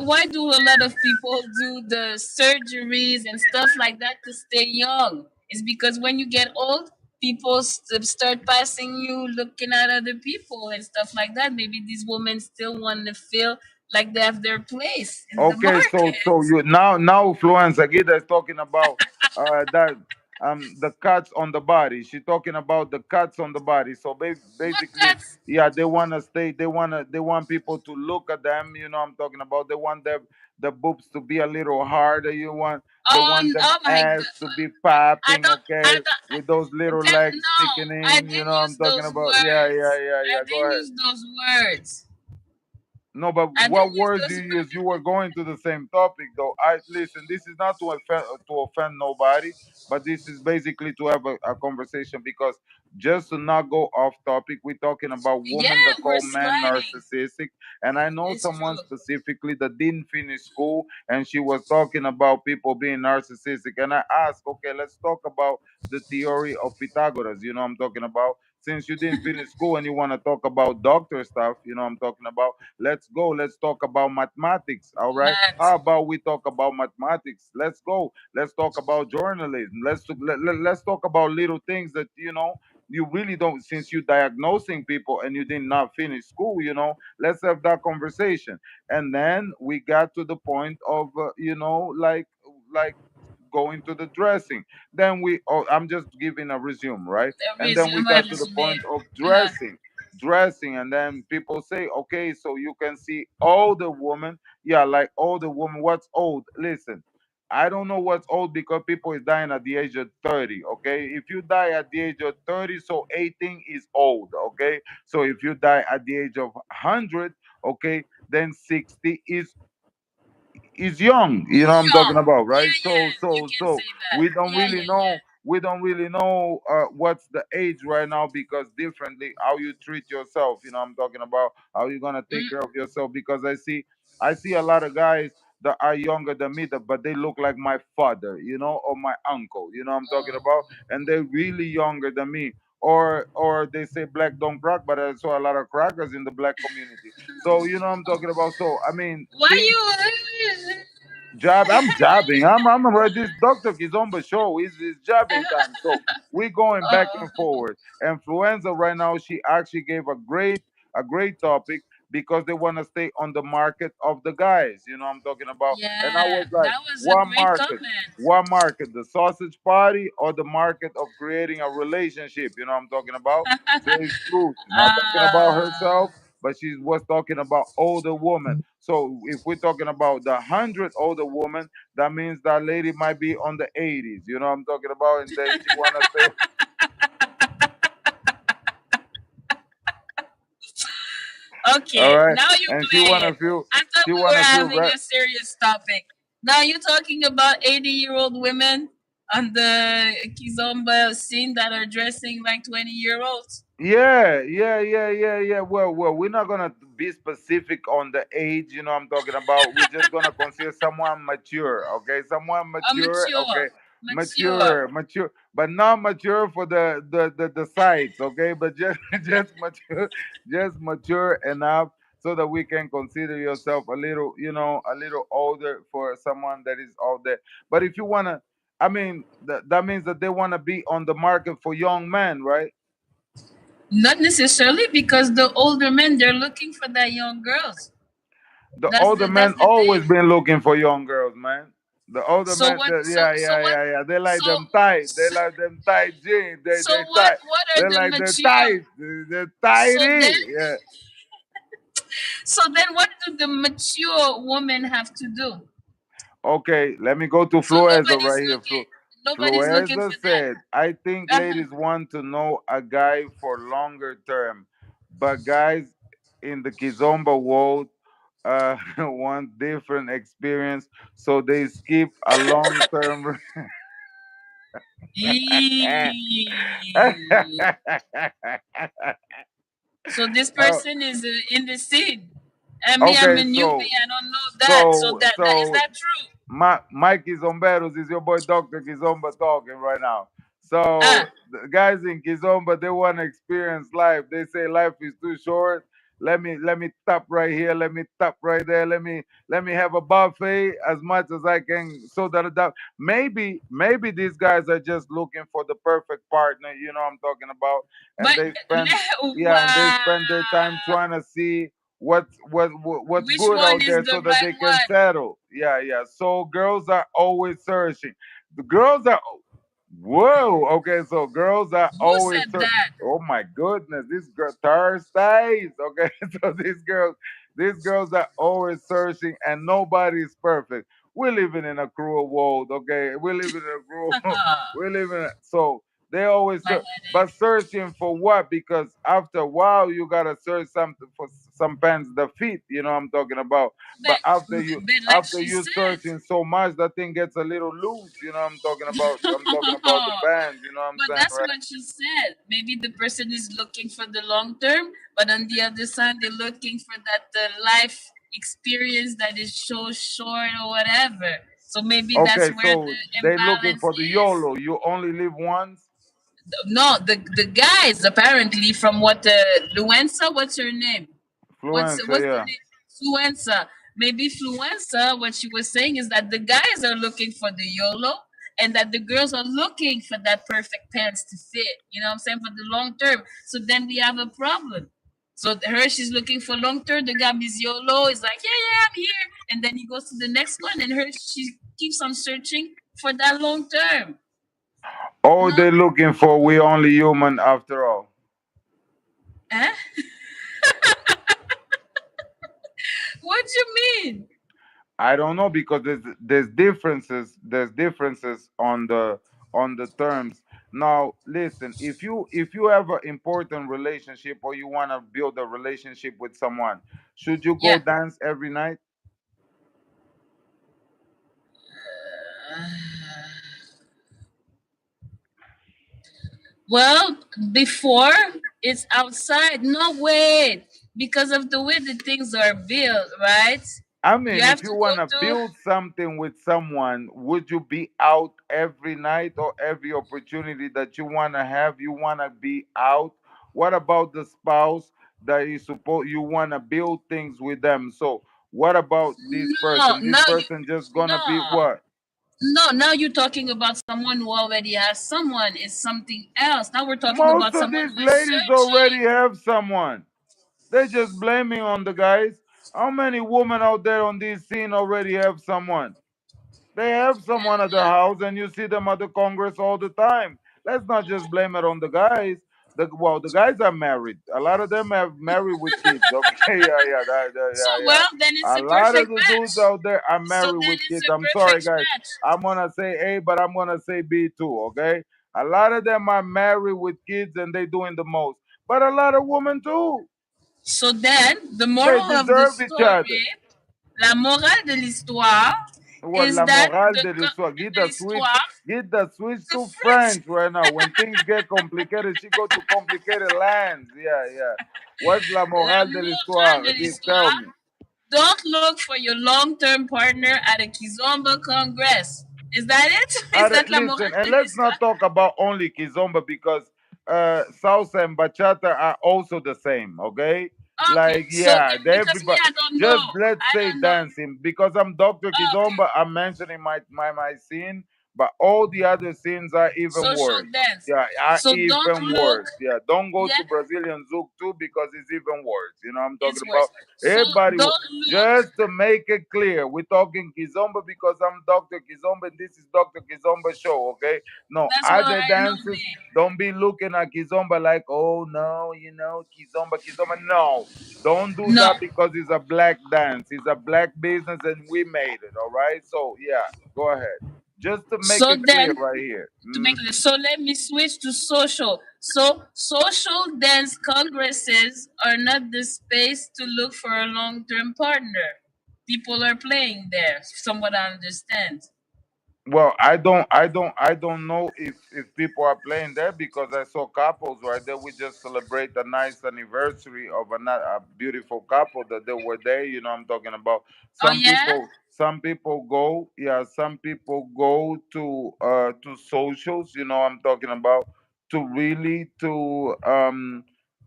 Why do a lot of people do the surgeries and stuff like that to stay young? It's because when you get old, people start passing you, looking at other people and stuff like that. Maybe these women still want to feel like they have their place in the Okay, so market. you now Fluence Aguida is talking about that the cuts on the body. She's talking about the cuts on the body. So What basically, cuts? yeah, they wanna stay. They want people to look at them. I'm talking about. They want the boobs to be a little harder. They want them Oh my ass to god! be I popping. don't. I Okay, don't. with those little Tell, legs no, sticking I in. didn't I'm use talking those about. Yeah, yeah, words. yeah, I yeah. Go didn't ahead. use those words. No, but And then what there's words you those use? You women. were going to the same topic, though. I listen. This is not to offend nobody, but this is basically to have a conversation because just to not go off topic, we're talking about Yeah, women that we're call men sliding. narcissistic, and I know It's someone true. specifically that didn't finish school, and she was talking about people being narcissistic, and I asked, okay, let's talk about the theory of Pythagoras. You know, what I'm talking about since you didn't finish school and you want to talk about doctor stuff. You know, what I'm talking about let's go. Let's talk about mathematics. All right. Matt. How about we talk about mathematics? Let's go. Let's talk about journalism. Let's talk about little things that you really don't. Since you diagnosing people and you did not finish school, let's have that conversation. And then we got to the point of like going to the dressing. Then I'm just giving a resume, right? And then we Resume, got to the resume. point of Uh-huh. dressing, and then people say, okay, so you can see older woman. Yeah, like older woman. What's old? Listen, I don't know what's old because people is dying at the age of 30. Okay, if you die at the age of 30, so 18 is old. Okay, so if you die at the age of 100, okay, then 60 is young. You know what I'm talking Young. about, right? Yeah, so yeah. You so can so say that. we don't Yeah, really yeah, know yeah. we don't really know what's the age right now, because differently how you treat yourself. You know what I'm talking about, how you gonna take care Mm. of yourself, because I see a lot of guys that are younger than me, but they look like my father, or my uncle. You know what I'm talking Oh. about, and they're really younger than me. Or they say black don't crack, but I saw a lot of crackers in the black community. So you know what I'm talking about. So I mean, Why things you? Jab. I'm jabbing. I'm right. This Dr. Kizomba show is jabbing time. So we're going back and Oh, forward. Influenza right now, she actually gave a great topic because they want to stay on the market of the guys. You know what I'm talking about? And I yeah. was like, That was a what great market? comment. What market? The sausage party or the market of creating a relationship? You know what I'm talking about? Says truth. Not talking about uh, herself, but she was talking about older women. So if we're talking about the 100 older woman, that means that lady might be on the 80s. You know what I'm talking about? And then she wanna say, all okay, right, now you and she play wanna it. feel, I thought she we were wanna feel having right. a serious topic. Now you're talking about 80-year-old women on the Kizomba scene that are dressing like 20-year-olds. Yeah, yeah, yeah, yeah, yeah. Well, we're not gonna be specific on the age. You know, what I'm talking about. We're just gonna consider someone mature. Okay, someone mature. Okay, Mature. Mature. mature, but not mature for the sides. Okay, but just just mature enough so that we can consider yourself a little older for someone that is older. But if you wanna, I mean, that means that they wanna be on the market for young men, right? Not necessarily because the older men they're looking for that young girls. The older That's men the always thing. been looking for young girls, man. The older So men, what? yeah, So yeah, what? yeah, yeah. They like So them tight. They like them tight jeans. so They what? tight. What are They the like the mature? tight. The So then, tighty. Yeah. what do the mature women have to do? Okay, let me go to So Floeza right here. nobody's looking Floeza for that. said, I think Uh-huh. ladies want to know a guy for longer term, but guys in the Kizomba world want different experience, so they skip a long term. Eee. So this Oh, person is in the scene. I mean, I'm okay, a newbie. I don't know that. So that is so that true? Mike Kizomberos is your boy Dr. Kizomba talking right now. So Ah, the guys in Kizomba, they want to experience life. They say life is too short. Let me tap right here. Let me tap right there. Let me have a buffet as much as I can. So that maybe these guys are just looking for the perfect partner. You know what I'm talking about, and but they spend yeah, and they wow, spend their time trying to see what's which good one out is there the so that right they can one? settle. Yeah, yeah. So girls are always searching. The girls are whoa. Okay, so girls are Who always said that? oh my goodness, this girl Thursdays. Okay, so these girls are always searching, and nobody is perfect. We're living in a cruel world. Okay, we're living in a cruel. We're living. So They always My search, but headache. searching for what? Because after a while you gotta search something for some pants the feet. You know what I'm talking about. But, But after you but like after she you said, searching so much, that thing gets a little loose. You know what I'm talking about. I'm talking about the but bands. You know what I'm saying, that's right? what she said. Maybe the person is looking for the long term, but on the other side, they're looking for that life experience that is so short or whatever. So maybe that's Okay, where so the they looking imbalance for the is. YOLO. You only live once. No, the guys apparently from what Luenza, what's her name? Fluencer, What's the yeah. name? Fluenza. Maybe Fluenza. What she was saying is that the guys are looking for the YOLO, and that the girls are looking for that perfect pants to fit. You know what I'm saying, for the long term. So then we have a problem. So her, she's looking for long term. The guy is YOLO. Is like, yeah, yeah, I'm here. And then he goes to the next one, and her, she keeps on searching for that long term. All No, they looking for, we only human after all. eh? What you mean? I don't know because there's differences. There's differences on the terms. Now, listen, if you have an important relationship or you want to build a relationship with someone, should you go Yeah. dance every night? Well, before it's outside. No, wait. Because of the way the things are built, right? I You mean, have if to you go want to to. build something with someone, would you be out every night or every opportunity that you want to have? You want to be out. What about the spouse that you suppose you want to build things with them? So, what about this No, person? This now you. person just gonna No. be what? No, now you're talking about someone who already has someone is something else. Now we're talking Most about of someone these who is ladies already searching. have someone. They just blaming on the guys. How many women out there on this scene already have someone? They have someone at the house, and you see them at the Congress all the time. Let's not just blame it on the guys. The guys are married. A lot of them have married with kids. Okay, So yeah, yeah. well, then it's A a lot of perfect the dudes match. out there are So married then with it's kids. a I'm sorry, perfect guys. match. I'm gonna say A, but I'm gonna say B too. Okay, a lot of them are married with kids, and they doing the most. But a lot of women too. So then the They moral of the deserve each other. story, la morale de l'histoire, Well, is la that morale de l'histoire. l'histoire, Get the switch the to French. French right now. When things get complicated, she go to complicated lands. Yeah, yeah. What's la La morale de morale l'histoire? de Tell l'histoire. me. Don't look for your long-term partner at a Kizomba Congress. Is that it? Is that la Listen, morale and de let's l'histoire? not talk about only Kizomba because salsa and bachata are also the same. Okay, Okay, like so yeah, because me, everybody. I don't Just know. let's I say don't know. dancing because I'm Dr. Okay, Kizomba. I'm mentioning my scene, but all the other scenes are even social worse. dance. Yeah, are So don't even look. worse. Yeah, don't go Yeah, to Brazilian Zouk too because it's even worse. You know what I'm talking it's about? worse. So Everybody, don't look. just to make it clear, we're talking Kizomba because I'm Dr. Kizomba and this is Dr. Kizomba show, okay? No, That's what other I know, dancers, don't be looking at Kizomba like, oh no, Kizomba, Kizomba. No, don't do man. No. that because it's a black dance. It's a black business and we made it, all right? So, yeah, go ahead. Just to make So it clear then, right here. to make it, so let me switch to social. So social dance congresses are not the space to look for a long-term partner. People are playing there, from what I understand. Well, I don't know if people are playing there because I saw couples right there. We just celebrate a nice anniversary of a beautiful couple that they were there. You know, I'm talking about. Oh yeah. Some people go, yeah. Some people go to socials. You know, I'm talking about to really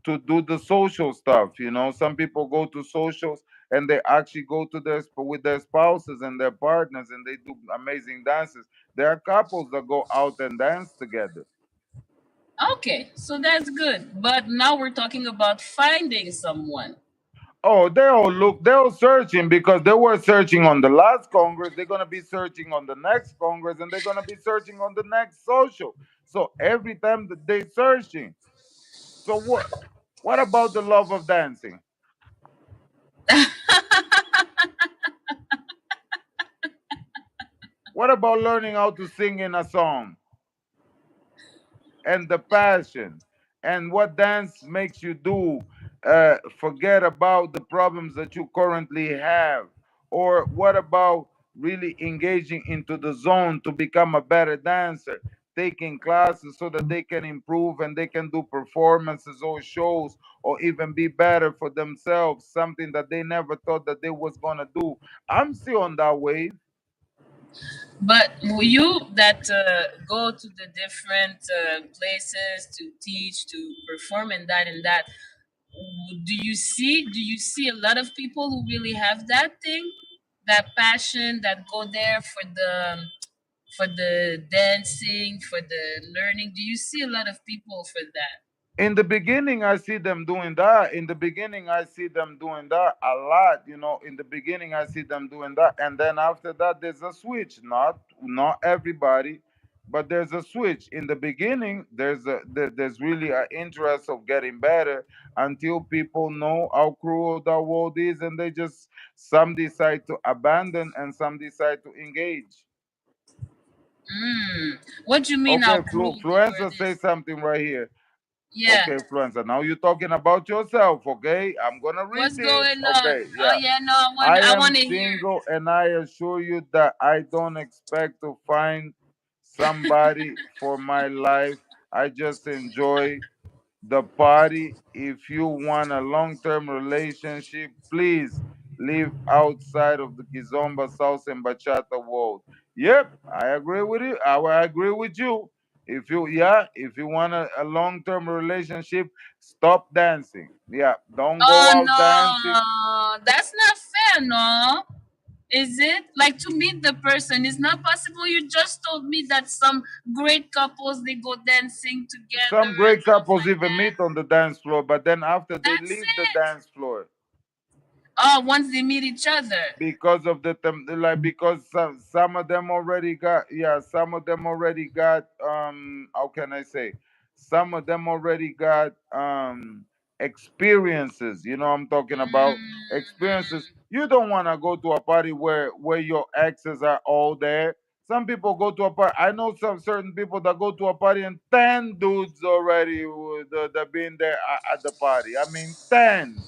to do the social stuff. You know, some people go to socials and they actually go to with their spouses and their partners and they do amazing dances. There are couples that go out and dance together. Okay, so that's good. But now we're talking about finding someone. Oh, they're all searching because they were searching on the last Congress. They're gonna be searching on the next Congress and they're gonna be searching on the next social. So every time that they're searching. So what about the love of dancing? What about learning how to sing in a song? and the passion. And what dance makes you do, forget about the problems that you currently have? Or what about really engaging into the zone to become a better dancer, taking classes so that they can improve and they can do performances or shows or even be better for themselves, something that they never thought that they was going to do. I'm still on that wave. But you that go to the different places to teach, to perform, and that, do you see a lot of people who really have that thing, that passion, that go there for the dancing, for the learning? Do you see a lot of people for that? In the beginning, I see them doing that. In the beginning, I see them doing that a lot. In the beginning, I see them doing that, and then after that, there's a switch. Not everybody, but there's a switch. In the beginning, there's really an interest of getting better until people know how cruel the world is, and they just, some decide to abandon and some decide to engage. Mm. What do you mean how Okay, cruel the Fluenza, world say is? something right here. Yeah. Okay, Fluenza. Now you're talking about yourself, okay? I'm gonna read What's this. going on? Okay, Oh yeah. yeah, no, I want I I am want to hear. single and I assure you that I don't expect to find somebody for my life. I just enjoy the party. If you want a long-term relationship, please live outside of the Kizomba, South and Bachata world. Yep, I agree with you. I agree with you. If you want a long-term relationship, stop dancing. Yeah, don't go Oh out dancing. no, that's not fair, no. Is it? Like to meet the person is not possible. You just told me that some great couples they go dancing together Some and great stuff couples like even that. meet on the dance floor, but then after they That's leave the it. dance floor, Oh, once they meet each other. because of like, because some of them already got, yeah, some of them already got, how can I say, some of them already got experiences. I'm talking about experiences. You don't want to go to a party where your exes are all there. Some people go to a party. I know some certain people that go to a party and 10 dudes already that been there at the party. I mean 10.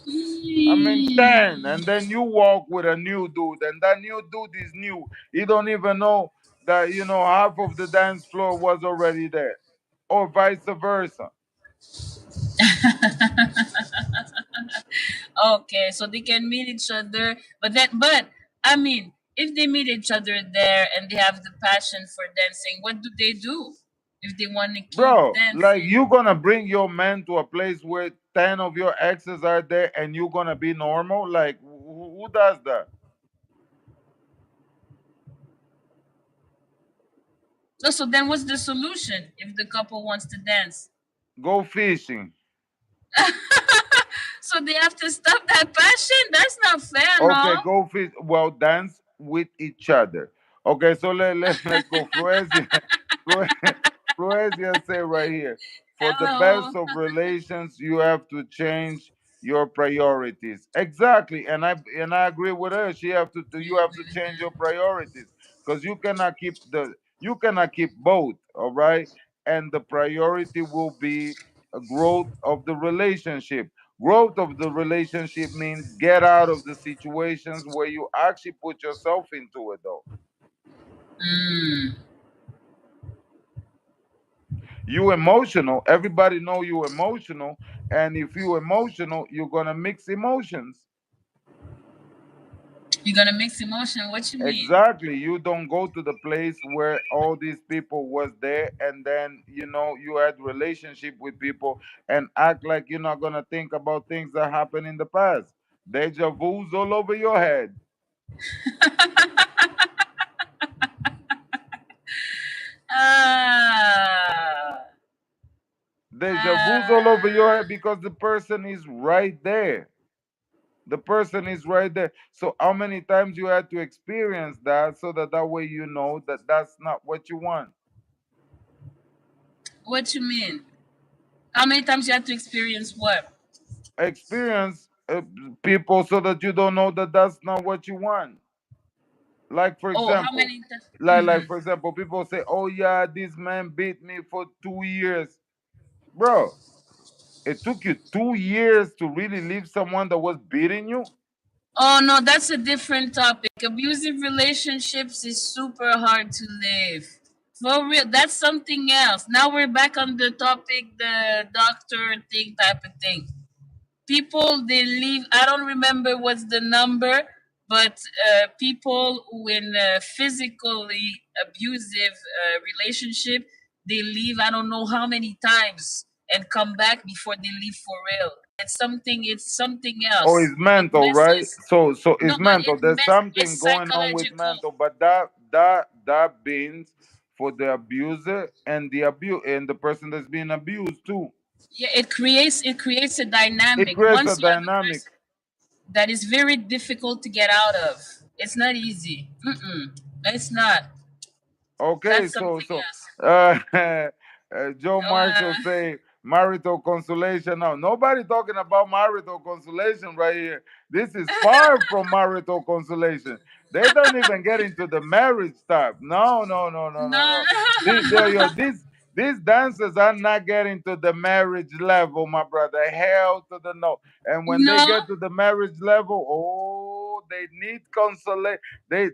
I mean, 10. And then you walk with a new dude, and that new dude is new. You don't even know that, half of the dance floor was already there, or vice versa. Okay, so they can meet each other, but I mean, if they meet each other there and they have the passion for dancing, what do they do if they want to keep Bro, like, dancing? you gonna bring your man to a place where 10 of your exes are there and you gonna be normal? Like, who does that? So then what's the solution if the couple wants to dance? Go fishing. So they have to stop that passion? That's not fair, Okay, no? go fish. Well, dance with each other. Okay, so let's go. Floesia, Floesia say right here, for the Hello. best of relations, you have to change your priorities. Exactly, and I agree with her. You have to change your priorities, because you cannot keep both. All right, and the priority will be a growth of the relationship. Growth of the relationship means get out of the situations where you actually put yourself into it, though. Mm. You emotional, everybody know you emotional, and if you emotional, you're gonna mix emotions. You're gonna mix emotion. What you mean? Exactly. You don't go to the place where all these people was there, and then you had relationship with people and act like you're not gonna think about things that happened in the past. Deja vu's all over your head. Ah. Deja vu's all over your Ah. head because the person is right there. The person is right there. So how many times you had to experience that so that way you know that that's not what you want. What you mean? How many times you had to experience what? Experience people so that you don't know that that's not what you want. Like for Oh, how example, many times? like for example, people say, "Oh yeah, this man beat me for 2 years." bro. It took you 2 years to really leave someone that was beating you. Oh no, that's a different topic. Abusive relationships is super hard to live. For real, that's something else. Now we're back on the topic, the doctor thing type of thing. People they leave. I don't remember what's the number, but people who in a physically abusive relationship, they leave. I don't know how many times and come back before they leave for real. It's something. It's something Oh, else. it's It mental, right? messes. So No, it's but mental. There's it's something going on with psychological. mental, but that means for the abuser and the person that's being abused too. Yeah, it creates a It dynamic. creates a Once you have a dynamic. person that is very difficult to get out of. It's not easy. Mm-mm. It's not. Okay, That's so something so else. Joe Marshall say marital consolation. No, nobody talking about marital consolation right here. This is far from marital consolation. They don't even get into the marriage stuff. No, no, no, no, no, No, no. These dancers are not getting to the marriage level, my brother. Hell to the no. And when they no, get to the marriage level, oh, they need consolation. They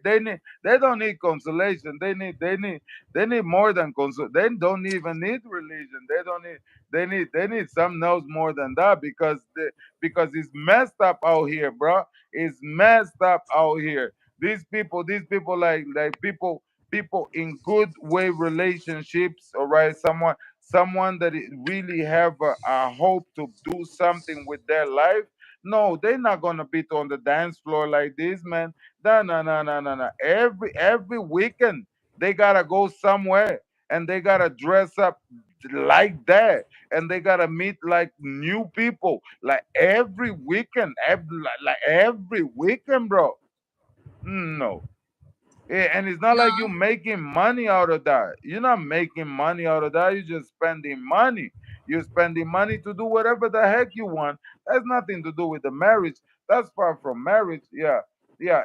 don't need consolation. They need more than console. They don't even need religion. They don't need. They need something else more than that because it's messed up out here, bro. It's messed up out here. These people like people in good way relationships. All right, someone that really have a hope to do something with their life. No, they're not gonna be on the dance floor like this, man. No, no, no, no, no, no. Every weekend they gotta go somewhere and they gotta dress up like that and they gotta meet like new people like every weekend, like every weekend, bro. No. And it's not like you're no. making money out of that. You're not making money out of that. You're just spending money. You're spending money to do whatever the heck you want. That's nothing to do with the marriage. That's far from marriage. Yeah. Yeah.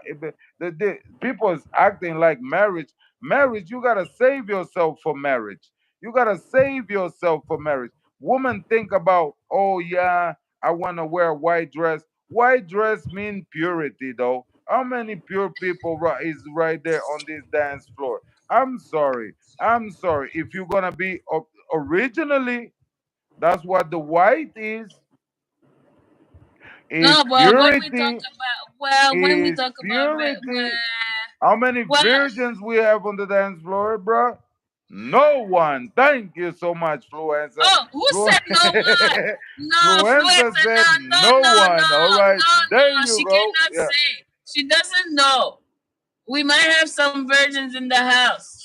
People is acting like marriage. Marriage, you got to save yourself for marriage. You got to save yourself for marriage. Women think about, oh, yeah, I want to wear a white dress. White dress mean purity, though. How many pure people is right there on this dance floor? I'm sorry. I'm sorry. If you're gonna be originally, that's what the white is No, well, when we talk purity. about, well, when we Is talk about, purity. How many well, virgins we have on the dance floor, bro? No one. Thank you so much, Fluenza. oh, who Flu- said no one? No, Fluenza Fluenza, said no, no, no no, one. All no, right, no, there no. you She go. cannot Yeah, say. She doesn't know. We might have some virgins in the house.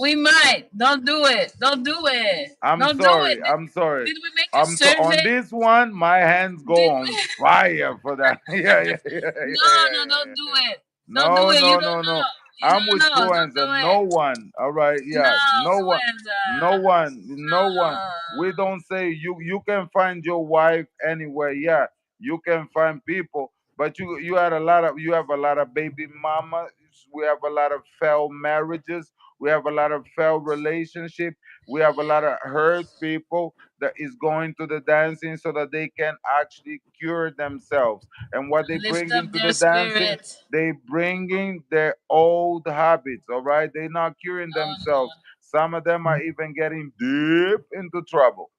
We might. Don't do it. Don't do it. I'm Don't do it. sorry. I'm sorry. Did we make a I'm so survey? on this one. My hands go Did on we? fire for that. Yeah, yeah, yeah, yeah, No, yeah, no, yeah, don't do yeah. it. Don't do No, it. You no, don't no, know. no. You I'm don't with know. Don't Fluenza. do No it. one. All right. No, Yeah. No one. Fluenza. No one. No one. No. We don't say you can find your wife anywhere. Yeah. You can find people, but you have a lot of baby mamas. We have a lot of failed marriages. We have a lot of failed relationships. We have a lot of hurt people that is going to the dancing so that they can actually cure themselves. And what they Lift bring up into their the dancing, spirit. they bringing their old habits. All right, they're not curing Oh themselves. no. Some of them are even getting deep into trouble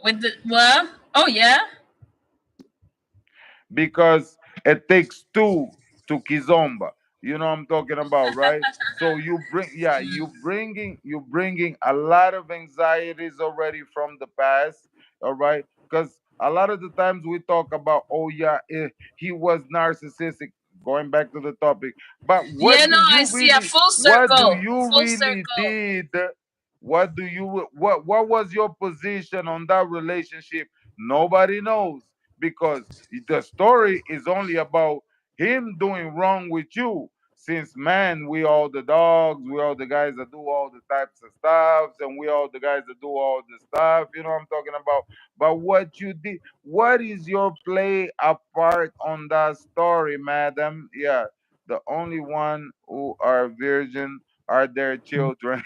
With the what? Oh yeah. because it takes two to Kizomba. You know what I'm talking about, right? So you bringing a lot of anxieties already from the past, all right? Because a lot of the times we talk about, oh yeah, he was narcissistic. Going back to the topic, but Yeah, no, I see a full what do circle. you Full really circle. did? What was your position on that relationship? Nobody knows because the story is only about him doing wrong with you. Since man, we all the dogs, we all the guys that do all the types of stuffs, and we all the guys that do all the stuff. You know what I'm talking about? But what you did, what is your play a part on that story, madam? Yeah, the only one who are virgin are their children.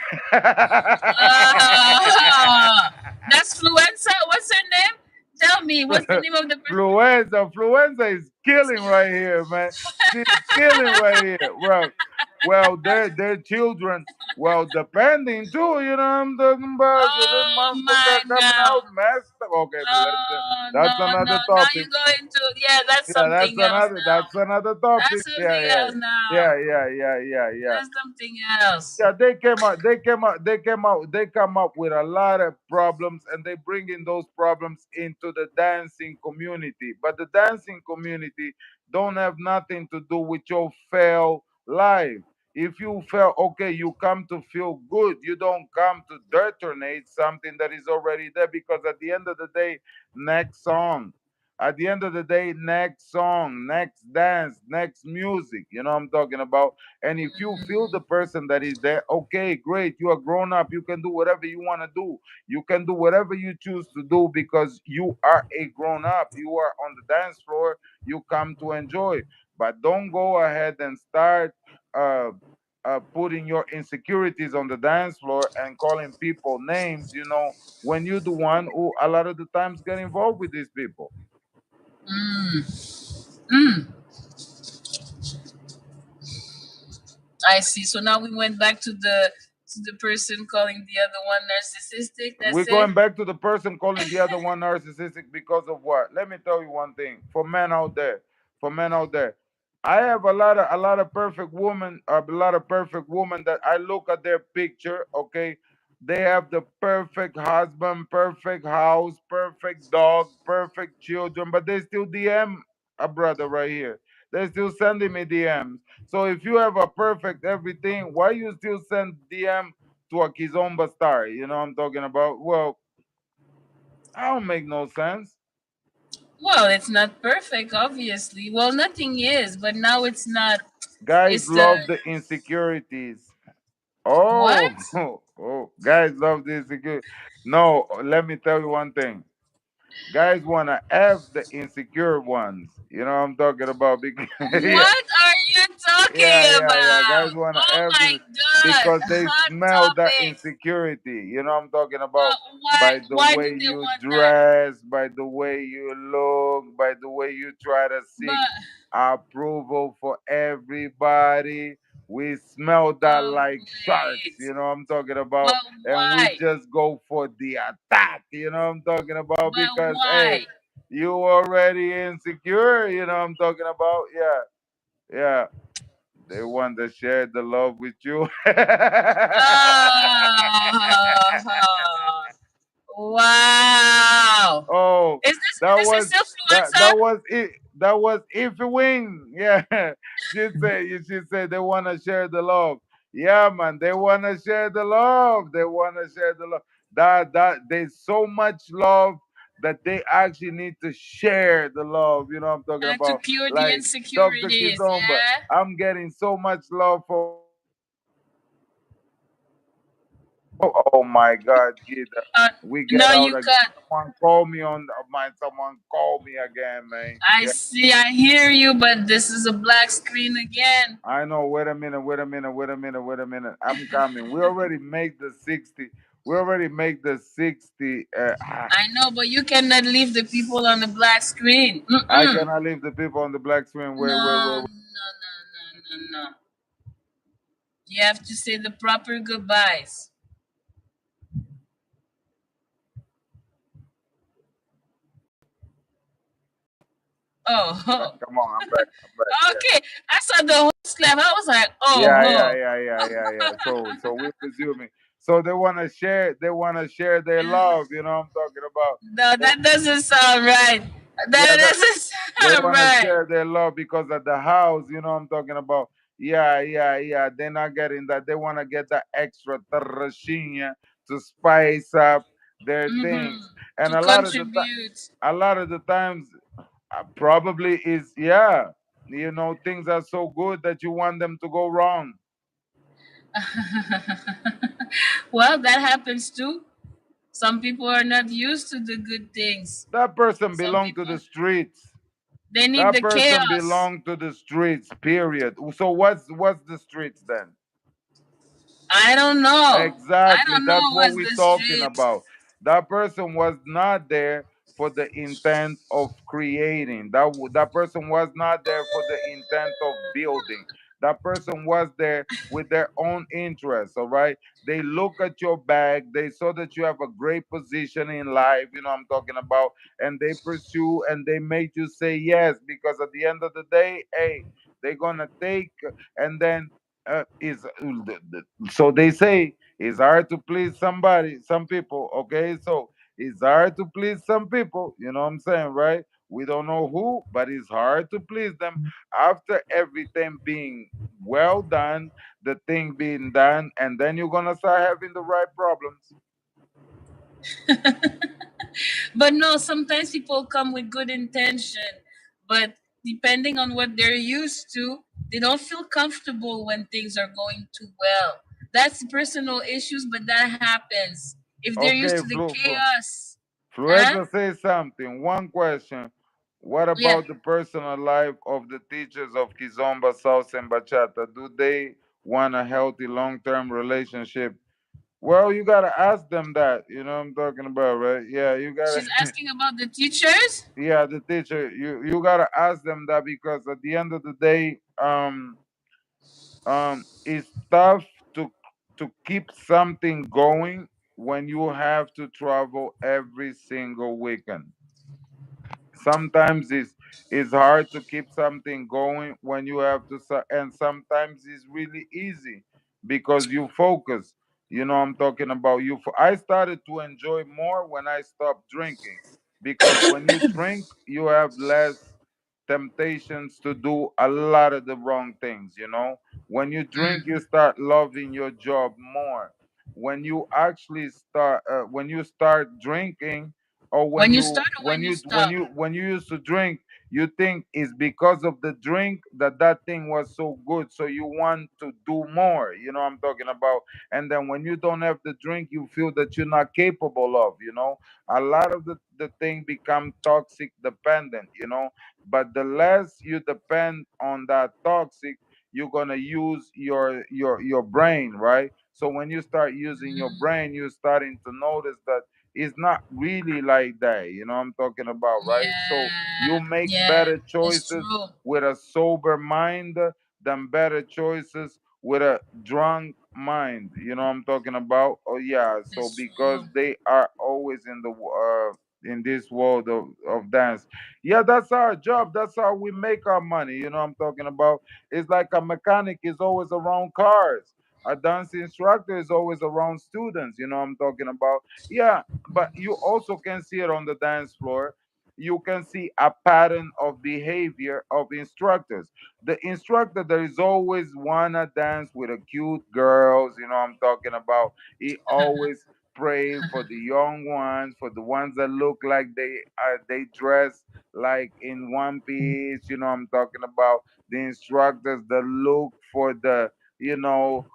That's Fluenza. What's her name? Tell me, what's the name of the person? Fluenza is killing right here, man. She's killing right here. Well, their children, well, depending too, you know what I'm talking about. So this Oh monster my got coming out God. messed up. Okay, but Oh no, that's no. another Now topic. you're going to, yeah, that's Yeah, something else that's now. another That's topic. something else now. Yeah. That's something else. Yeah, they come up with a lot of problems, and they bring in those problems into the dancing community. But the dancing community don't have nothing to do with your fail life. If you feel okay, you come to feel good. You don't come to detonate something that is already there, because at the end of the day, next song. At the end of the day, next song, next dance, next music. You know what I'm talking about? And if you feel the person that is there, okay, great. You are grown up. You can do whatever you want to do. You can do whatever you choose to do, because you are a grown up. You are on the dance floor. You come to enjoy. But don't go ahead and start uh, putting your insecurities on the dance floor and calling people names, when you're the one who a lot of the times get involved with these people. Mm, mm, I see. So now we went back to the person calling the other one narcissistic. We're That's it. going back to the person calling the other one narcissistic because of what? Let me tell you one thing. For men out there, I have a lot of perfect women, a lot of perfect women that I look at their picture. Okay, they have the perfect husband, perfect house, perfect dog, perfect children, but they still DM a brother right here. They're still sending me DMs. So if you have a perfect everything, why you still send DM to a Kizomba star? You know what I'm talking about? Well, I don't make no sense. Well, it's not perfect, obviously. Well, nothing is, but now it's not. Guys It's the love the insecurities. Oh, what? oh, guys love the insecurity. No, let me tell you one thing. Guys want to F the insecure ones. You know what I'm talking about? Because, yeah, What are you talking yeah. Guys about? want to Oh F my the, God! because they Hot smell that topic. insecurity. You know what I'm talking But about? why? By the Why do way they you want that? dress, by the way you look, by the way you try to seek But approval for everybody. We smell that but like sharks. wait. You know what I'm talking about? But And we why? just go for the attack. You know what I'm talking about? But Because, hey, why? you already insecure. You know what I'm talking about? Yeah, yeah. They want to share the love with you. Ah, wow. Oh, Is this that this was is that influencer? was it. That was Ify Wing. Yeah, she said they want to share the love. Yeah, man, they want to share the love. They want to share the love. That there's so much love that they actually need to share the love. You know what I'm talking And to about? cure the Like Dr. insecurities, Kizomba, yeah? I'm getting so much love from my women. Oh my God, Guida. Uh, We get no, out you again. cut. Someone call me on mine. Someone call me again, man. I Yeah, see, I hear you, but this is a black screen again. I know. Wait a minute. Wait a minute. I'm coming. We already made the 60. We already make the 60. I know, but you cannot leave the people on the black screen. I Mm-mm. cannot leave the people on the black screen. No, Wait. no, no, no, no, no. You have to say the proper goodbyes. Oh, oh. Come on. I'm back. I'm back. Yeah. Okay. I saw the host clap. I was like, oh, Yeah. So we're resuming. So they want to share. They want to share their love. You know what I'm talking about? no, that doesn't sound right. Yeah, That doesn't they sound want to right. share their love because at the house, you know what I'm talking about. Yeah. They're not getting that. They want to get that extra tarashinha to spice up their things. Mm-hmm. And To contribute. a lot of the times, probably is, yeah. Things are so good that you want them to go wrong. Well, that happens too. Some people are not used to the good things. That person Some belong to people the streets. they need That the person chaos. belong to the streets. Period. So what's the streets then? I don't know. I Exactly. don't That's know what what's we're the talking street. about. That person was not there for the intent of creating. That person was not there for the intent of building. That person was there with their own interests. All right. They look at your bag. They saw that you have a great position in life. You know what I'm talking about, and they pursue and they made you say yes because at the end of the day, hey, they're gonna take and then is so they say it's hard to please somebody, some people. Okay, so it's hard to please some people. You know what I'm saying, right? We don't know who, but it's hard to please them. After everything being well done, the thing being done, and then you're gonna start having the right problems. But no, sometimes people come with good intention, but depending on what they're used to, they don't feel comfortable when things are going too well. That's personal issues, but that happens if they're used Okay, to the chaos. Huh? Fluenza say something. One question. What Yeah. about the personal life of the teachers of Kizomba, Salsa, and Bachata? Do they want a healthy long-term relationship? Well, you gotta ask them that. You know what I'm talking about, right? Yeah, you gotta. She's asking about the teachers. Yeah, the teacher. You gotta ask them that because at the end of the day, it's tough to keep something going when you have to travel every single weekend. Sometimes it's hard to keep something going when you have to and sometimes it's really easy because you focus. You know I'm talking about. I started to enjoy more when I stopped drinking because when you drink you have less temptations to do a lot of the wrong things. When you drink you Mm. start loving your job more. When you actually start when you start drinking, or When you start or when you stop? when you used to drink, you think it's because of the drink that thing was so good, so you want to do more. I'm talking about. And then when you don't have the drink you feel that you're not capable of. A lot of the thing become toxic dependent. But the less you depend on that toxic, you're gonna use your brain, right? So when you start using your Mm. brain, you're starting to notice that it's not really like that. I'm talking about, right? So you Yeah. make Yeah. better It's choices true. with a sober mind than better choices with a drunk mind. I'm talking about. Oh yeah. So It's because true. they are always in this world of dance. Yeah, that's our job. That's how we make our money. I'm talking about. It's like a mechanic is always around cars. A dance instructor is always around students. I'm talking about. Yeah, but you also can see it on the dance floor. You can see a pattern of behavior of instructors. The instructor, there is always wanna dance with a cute girls. I'm talking about. He always pray for the young ones, for the ones that look like they dress like in one piece. I'm talking about the instructors that look for the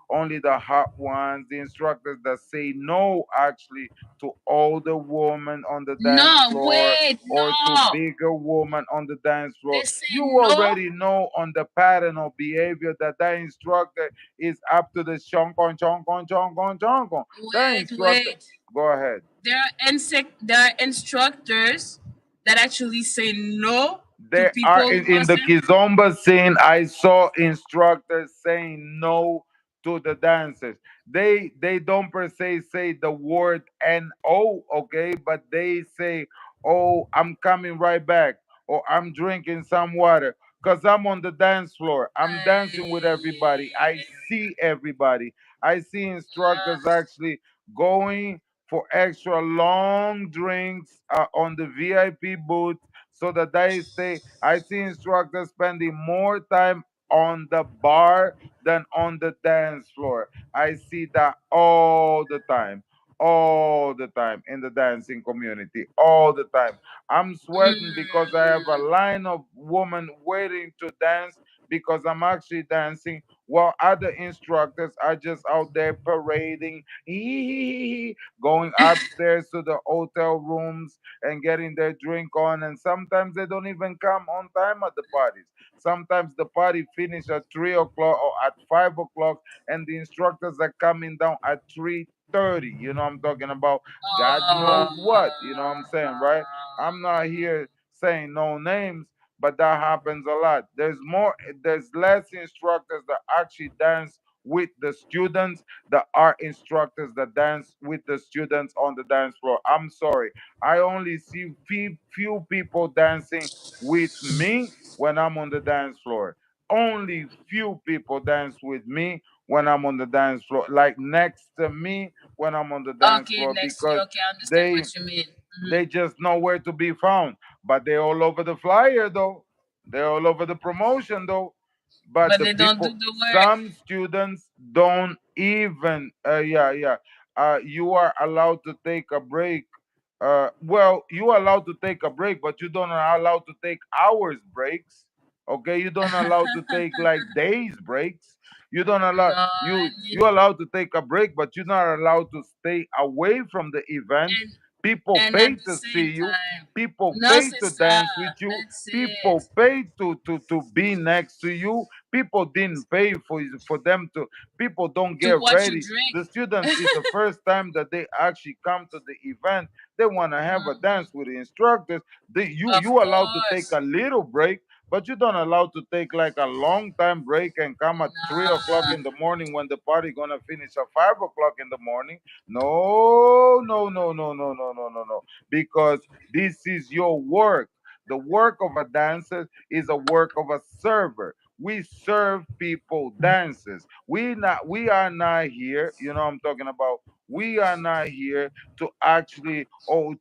only the hot ones, the instructors that say no actually to older women on the dance No, floor wait, or to no. bigger women on the dance They floor. say You no. already know on the pattern of behavior that instructor is up to the shonkon shonkon shonkon shonkon. That Wait, instructor, wait. go ahead. There are instructors that actually say no to There are people who in wants the them. Kizomba scene, I saw instructors saying no to the dancers. They don't per se say the word no, okay, but they say, "Oh, I'm coming right back," or "I'm drinking some water," because I'm on the dance floor. I'm dancing with everybody. I see everybody. I see instructors actually going for extra long drinks on the VIP booth so that they stay. I see instructors spending more time on the bar than on the dance floor. I see that all the time in the dancing community, all the time. I'm sweating because I have a line of women waiting to dance because I'm actually dancing while other instructors are just out there parading, going upstairs to the hotel rooms and getting their drink on. And sometimes they don't even come on time at the parties. Sometimes the party finish at 3 o'clock or at 5 o'clock, and the instructors are coming down at 3:30. You know, I'm talking about God knows what. You know what I'm saying, right? I'm not here saying no names, but that happens a lot. There's less instructors that actually dance with the students that are instructors that dance with the students on the dance floor. I'm sorry. I only see few people dancing with me when I'm on the dance floor. Only few people dance with me when I'm on the dance floor, like next to me when I'm on the dance Okay, floor, next to you. because Okay, I understand they what you mean. they just know where to be found. But they're all over the flyer though. They're all over the promotion though. But But the they don't do people, the work. some students don't even. Yeah, yeah. You are allowed to take a break. Well, you are allowed to take a break, but you don't are allowed to take hours breaks. Okay, you don't allow to take like days breaks. You don't allow No, you allowed to take a break, but you're not allowed to stay away from the event. and People and pay at the to see same you. time, People no, pay to sister, dance with you. that's it. People pay to be next to you. People didn't pay for them to. People don't To get watch you ready. drink. The students is the first time that they actually come to the event. They want to have a Mhm. dance with the instructors. Of You allowed to take course. a little break, but you don't allow to take like a long time break and come at 3 o'clock Nah, in the morning when the party gonna finish at 5 o'clock in the morning. No, no, no, no, no, no, no, no, no. Because this is your work. The work of a dancer is a work of a server. We serve people dances. We are not here, you know what I'm talking about. We are not here to actually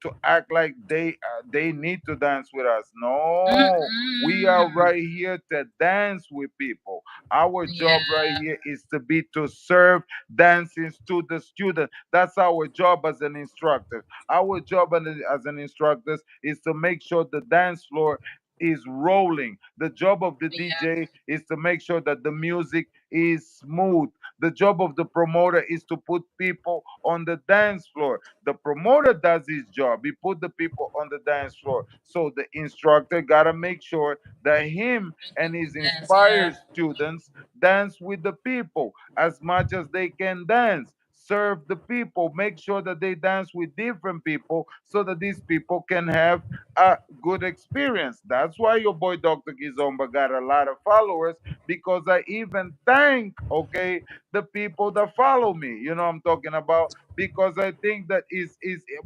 to act like they need to dance with us. No, we are mm-mm. right here to dance with people. Our job right Yeah, here is to be to serve dancing to the student. That's our job as an instructor. Our job as an instructor is to make sure the dance floor is rolling. The job of the yeah, DJ is to make sure that the music is smooth. The job of the promoter is to put people on the dance floor. The promoter does his job. He put the people on the dance floor. So the instructor gotta make sure that him the and his people dance. inspired Yeah, students dance with the people as much as they can dance. Serve the people, make sure that they dance with different people so that these people can have a good experience. That's why your boy Dr. Kizomba got a lot of followers, because I even thank, okay, the people that follow me. You know what I'm talking about? Because I think that is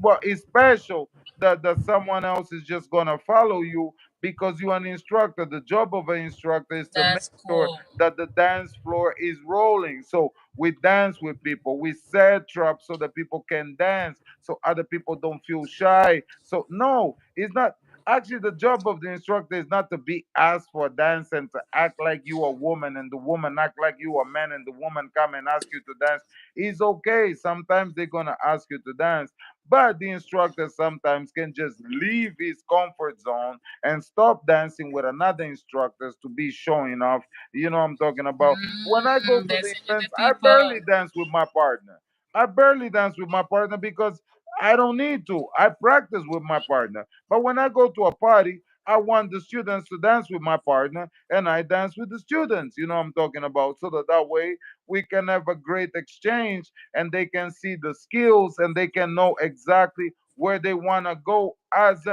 well, it's special that someone else is just gonna follow you because you're an instructor. The job of an instructor is to make that's sure cool. that the dance floor is rolling. So we dance with people. We set traps so that people can dance, so other people don't feel shy. So no, it's not. Actually, the job of the instructor is not to be asked for dance and to act like you a woman and the woman act like you a man and the woman come and ask you to dance. It's okay. Sometimes they're gonna ask you to dance, but the instructor sometimes can just leave his comfort zone and stop dancing with another instructors to be showing off. You know what I'm talking about. When I go to the Dancing with the events, I barely people. dance with my partner. I barely dance with my partner because I don't need to. I practice with my partner. But when I go to a party, I want the students to dance with my partner and I dance with the students. You know what I'm talking about? So that way we can have a great exchange and they can see the skills and they can know exactly where they want to go as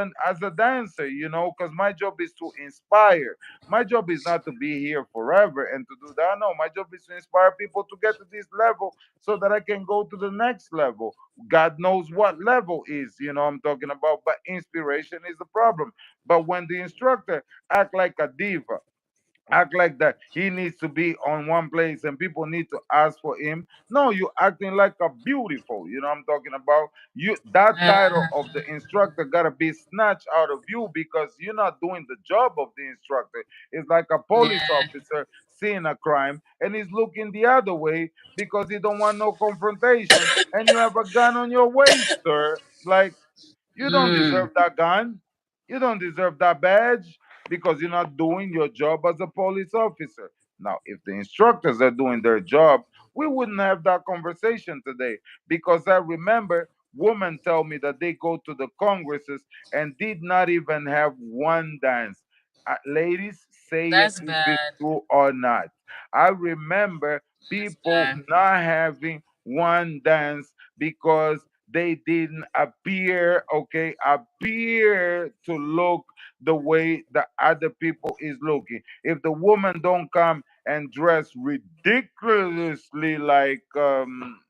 a dancer, you know, because my job is to inspire. My job is not to be here forever and to do that. No, my job is to inspire people to get to this level so that I can go to the next level. God knows what level is, you know, I'm talking about. But inspiration is the problem. But when the instructor act like a diva, act like that he needs to be on one place and people need to ask for him, no, you acting like a beautiful, you know what I'm talking about. You, that title Uh, of the instructor gotta be snatched out of you because you're not doing the job of the instructor. It's like a police yeah. officer seeing a crime and he's looking the other way because he don't want no confrontation, and you have a gun on your waist, sir. Like, you don't Mm. deserve that gun. You don't deserve that badge. because you're not doing your job as a police officer. Now, if the instructors are doing their job, we wouldn't have that conversation today, because I remember women tell me that they go to the congresses and did not even have one dance. Ladies, say it That's if it's bad. true or not. I remember That's people bad. not having one dance because they didn't appear, okay, appear to look the way the other people is looking. If the woman don't come and dress ridiculously like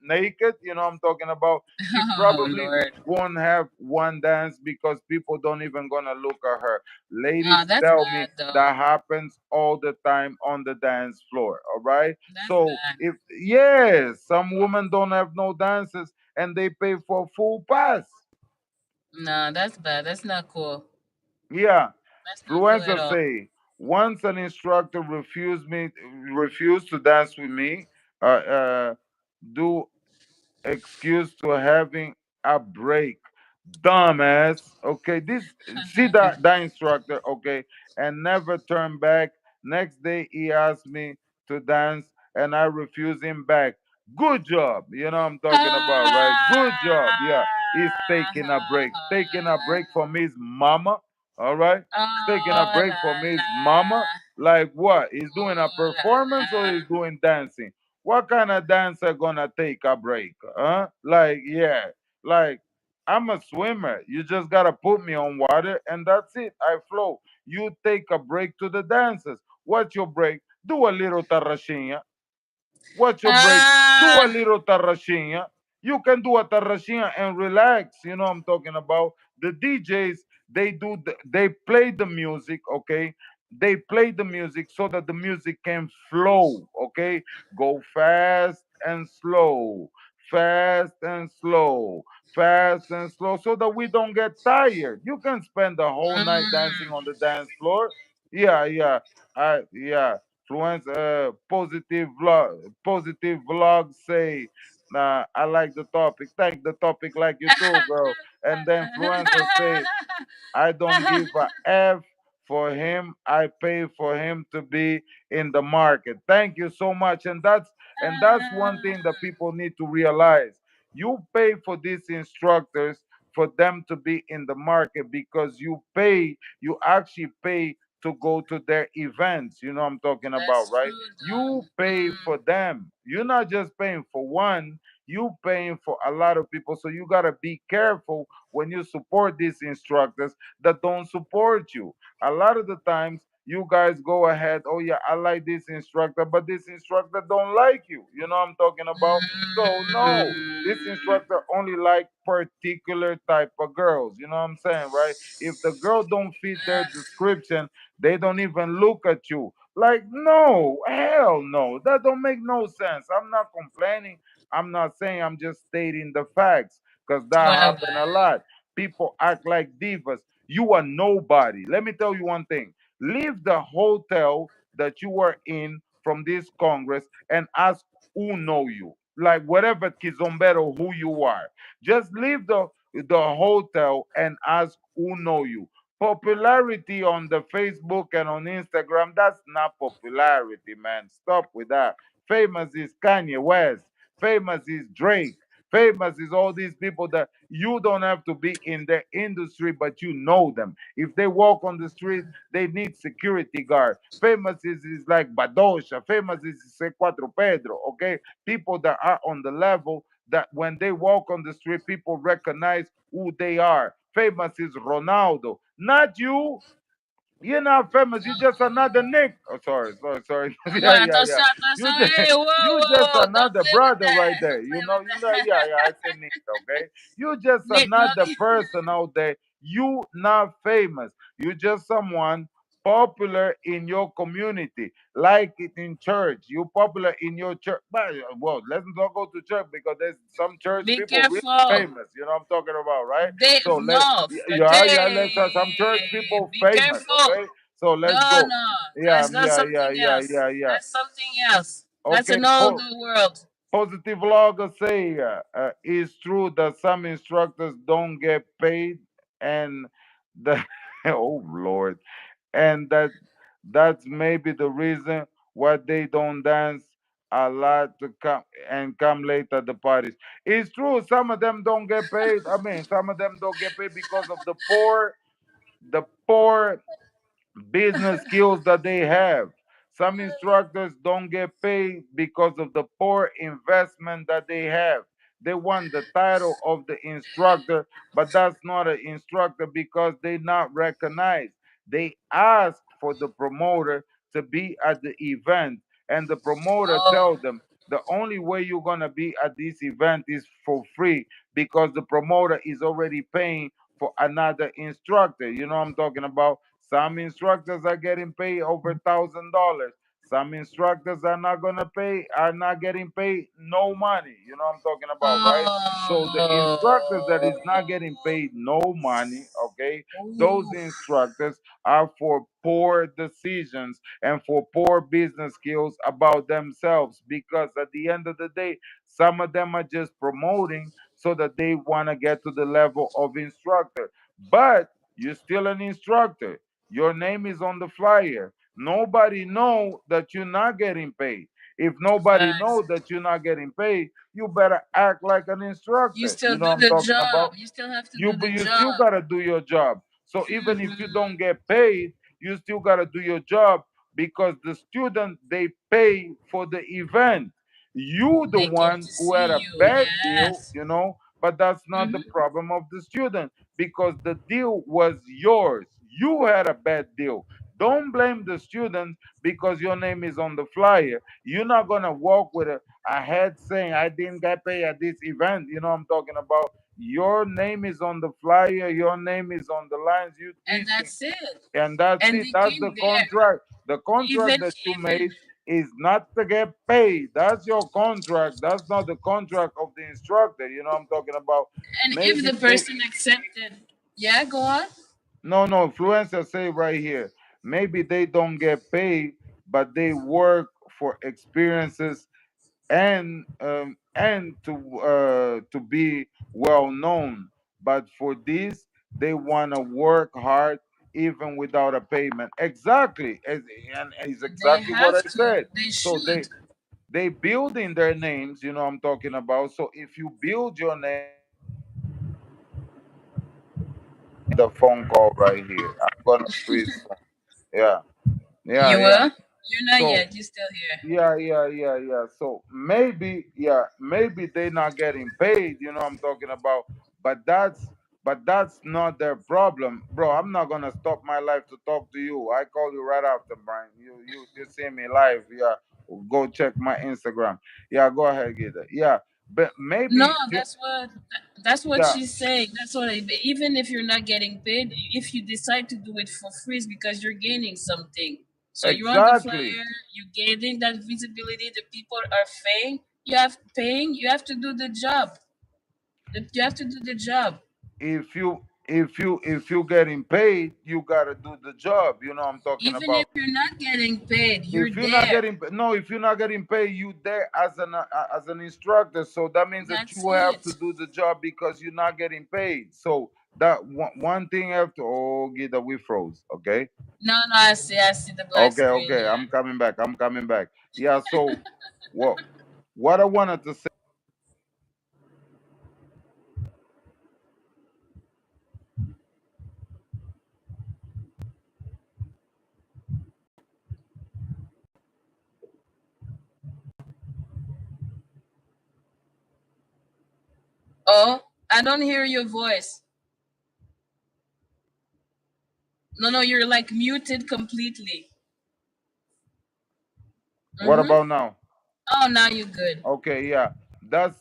naked, you know what I'm talking about, she Oh probably Lord. won't have one dance because people don't even gonna look at her. Ah, Ladies that's tell me bad though. that happens all the time on the dance floor, all right? That's So bad. if yes, some women don't have no dances and they pay for full pass. Nah, that's bad. That's not cool. Yeah. That's not cool at Fluenza all. say once an instructor refused to dance with me, do excuse to having a break. Dumbass. Okay, this see that instructor. Okay, and never turn back. Next day he asked me to dance, and I refuse him back. Good job. You know what I'm talking about, right? Good job. Yeah, he's taking a break. Taking a break from his mama. All right, he's taking a Oh break la from his la. mama. Like what? He's doing a Oh la performance or la. he's doing dancing? What kind of dancer gonna take a break? Huh? Like, yeah. Like, I'm a swimmer. You just gotta put me on water and that's it. I float. You take a break to the dancers. What's your break? Do a little tarrashinha. What's your break? Do a Ah. little tarrashinha. You can do a tarrashinha and relax. You know what I'm talking about. The DJs, they play the music, okay? They play the music so that the music can flow, okay? Go fast and slow, fast and slow, fast and slow, so that we don't get tired. You can spend the whole night dancing Mm. on the dance floor. Yeah, yeah. Yeah. Fluence, positive vlog say, nah, I like the topic. Thank the topic like you too, girl. And then Fluencer say, I don't give a F for him. I pay for him to be in the market. Thank you so much. And that's one thing that people need to realize. You pay for these instructors for them to be in the market because you actually pay to go to their events. You know what I'm talking about, That's right? true You though. pay for them. You're not just paying for one, you paying for a lot of people. So you gotta be careful when you support these instructors that don't support you. A lot of the times you guys go ahead, oh yeah, I like this instructor, but this instructor don't like you. You know what I'm talking about? So no, this Mm. instructor only like particular type of girls. You know what I'm saying, right? If the girl don't fit their description, they don't even look at you. Like, no, hell no. That don't make no sense. I'm not complaining. I'm not saying, I'm just stating the facts because that Well, happen a lot. People act like divas. You are nobody. Let me tell you one thing. Leave the hotel that you were in from this Congress and ask who know you. Like whatever Kizombero who you are. Just leave the hotel and ask who know you. Popularity on the Facebook and on Instagram, that's not popularity, man. Stop with that. Famous is Kanye West. Famous is Drake. Famous is all these people that you don't have to be in the industry, but you know them. If they walk on the street, they need security guard. Famous is like Badosha. Famous is C4 Pedro. Okay, people that are on the level that when they walk on the street, people recognize who they are. Famous is Ronaldo, not you. You're not famous. You're just another Nick. Oh, sorry, sorry, sorry. Yeah, well, yeah, yeah. atenção, You just, hey, whoa, you whoa, just whoa, don't another play with brother right that. there. Don't play with Yeah, yeah. I that. say Nick, okay? You just Nick, no, another person out there. You not famous. You just someone popular in your community, like it in church. You popular in your church. But, well, let's not go to church because there's some church be people really careful. famous. You know what I'm talking about, right? They So no, yeah, yeah. Let's have some church hey, people be famous, careful. okay? So let's No, go. no, Yeah, that's yeah, yeah, something yeah, else. yeah, yeah. That's something else. That's Okay, an older world. positive vlogger say it's true that some instructors don't get paid and the oh Lord. and that's maybe the reason why they don't dance a lot to come late at the parties. It's true, some of them don't get paid. I mean, some of them don't get paid because of the poor business skills that they have. Some instructors don't get paid because of the poor investment that they have. They want the title of the instructor, but that's not an instructor because they not recognized. They ask for the promoter to be at the event, and the promoter Oh, tell them the only way you're gonna be at this event is for free because the promoter is already paying for another instructor. You know what I'm talking about? Some instructors are getting paid over $1,000. Some instructors are not getting paid no money. You know what I'm talking about, right? So the instructors that is not getting paid no money, okay, those oh, instructors are for poor decisions and for poor business skills about themselves because at the end of the day, some of them are just promoting so that they want to get to the level of instructor. But you're still an instructor. Your name is on the flyer. Nobody know that you're not getting paid. If nobody facts. know that you're not getting paid, you better act like an You instructor. still You know do what I'm the talking job. about? You still have to You do but the you still job. gotta do your job. So even if you Hmm. don't get paid, you still gotta do your job because the student they pay for the event. You the They came one to who see had a you. bad deal, Yes. but that's not the Hmm. problem of the student because the deal was yours. You had a bad deal. Don't blame the student because your name is on the flyer. You're not gonna walk with a head saying I didn't get paid at this event. You know what I'm talking about? Your name is on the flyer, your name is on the lines, you And teaching, that's it. and that's And it. they That's the came there. contract. The Even contract that you even made is not to get paid. That's your contract. That's not the contract of the instructor. You know what I'm talking about? and if Maybe the they person accepted, yeah, go on. no, influencers say right here, maybe they don't get paid, but they work for experiences and to be well known. But for this, they want to work hard even without a payment. Exactly, and it's They exactly what I have to. said. They So should. they build in their names. You know what I'm talking about. So if you build your name, the phone call right here. I'm gonna freeze. Yeah, yeah, You yeah. will? You're not So yet. You're still here. yeah. So maybe they not getting paid, I'm talking about, but that's not their problem, bro. I'm not gonna stop my life to talk to you. I call you right after, Brian. You see me live, yeah. Go check my Instagram. Yeah, go ahead, get it. Yeah, but No, maybe that's what yeah, she's saying. Even if you're not getting paid, if you decide to do it for free, it's because you're gaining something. So you're on the exactly. flyer, you're gaining that visibility. The people are paying. You have to do the job. You have to do the job. If you getting paid, you gotta do the job. I'm talking Even if about. you're not getting paid, you're If you're not there. getting no, if you're not getting paid, you there as an instructor. So that means that That's you have it. to do the job because you're not getting paid. So that one thing after Gita, we froze. Okay, No, no, I see the black screen okay. here. I'm coming back. I'm coming back. Yeah. So what I wanted to say. Oh, I don't hear your voice. No, no, you're like muted completely. What Mm-hmm. about now? Oh, now you're good. Okay, yeah. That's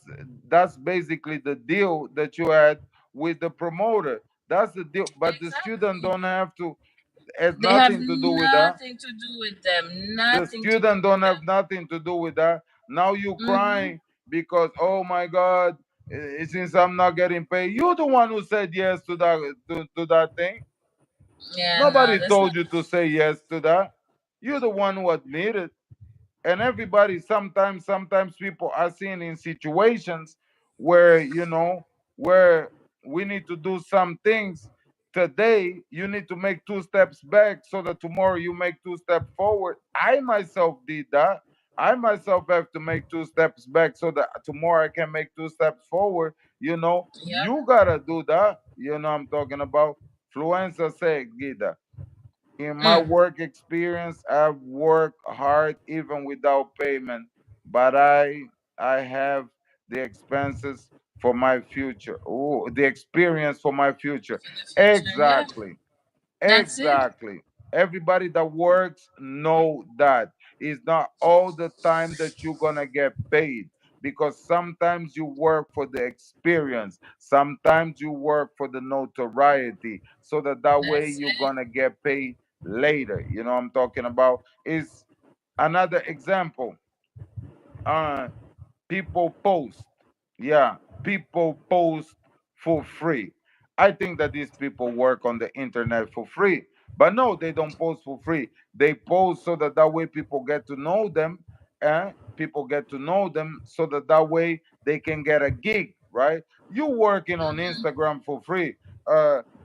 that's basically the deal that you had with the promoter. That's the deal. But the student Exactly. don't have to. Has They have nothing to do with that. nothing to do with them. The Nothing to do student with don't them. have nothing to do with that. Now you Mm-hmm. crying because oh my God, since I'm not getting paid, you're the one who said yes to that thing. Yeah, no, Nobody that's not. told you to say yes to that. You're the one who admitted. And everybody sometimes people are seen in situations where where we need to do some things Today you need to make two steps back so that tomorrow you make two steps forward. I myself did that. I myself have to make two steps back so that tomorrow I can make two steps forward. Yep. You gotta do that. I'm talking about. Fluenza said, Guida, in my Mm. work experience, I've worked hard even without payment, but I have the expenses for my future. Oh, the experience for my future. For the future, yeah. Exactly. That's it. Exactly. Everybody that works know that it's not all the time that you're gonna get paid, because sometimes you work for the experience, sometimes you work for the notoriety, so that way That's you're it. gonna get paid later. You know what I'm talking about? Is another example. Uh, People post. Yeah, people post for free. I think that these people work on the internet for free, but no, they don't post for free. They post so that way people get to know them, and people get to know them so that way they can get a gig, right? You working on Instagram for free.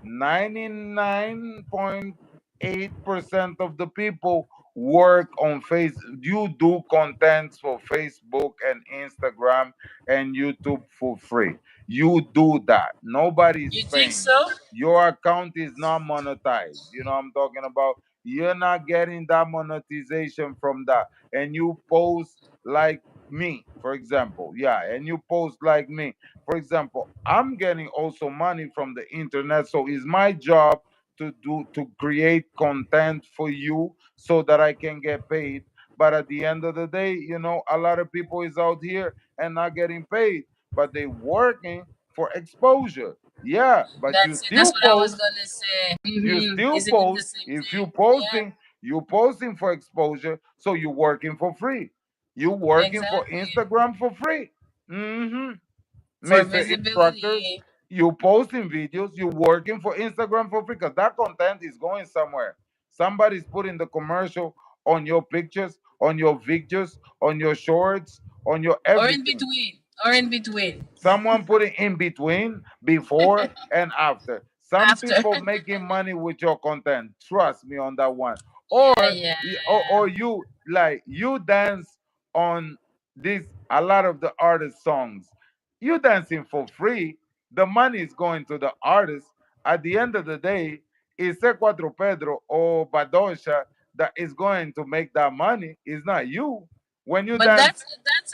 99.8% of the people work on face. You do contents for Facebook and Instagram and YouTube for free. You do that. Nobody's You think paying you. so? Your account is not monetized. You know what I'm talking about? You're not getting that monetization from that. And you post like me, for example. Yeah, and you post like me. For example, I'm getting also money from the internet. So it's my job to create content for you so that I can get paid. But at the end of the day, a lot of people is out here and not getting paid, but they working for exposure. Yeah, but you That's it. That's still what I was post. gonna say. You still Isn't it the post. same If you thing? posting, Yeah. you posting for exposure, so you working for free. You working for Exactly. Instagram for free. Mm-hmm. For Mr. Instructor, visibility. you posting videos, you working for Instagram for free because that content is going somewhere. Somebody's putting the commercial on your pictures, on your videos, on your shorts, on your Or in everything. between. Or in between. Someone putting in between, before and after. Some After. people making money with your content. Trust me on that one. Yeah, Or yeah. or you, like, you dance on this, a lot of the artist songs. You dancing for free. The money is going to the artist. At the end of the day, it's a Cuatro Pedro or Badosha that is going to make that money. It's not you. When you But dance that's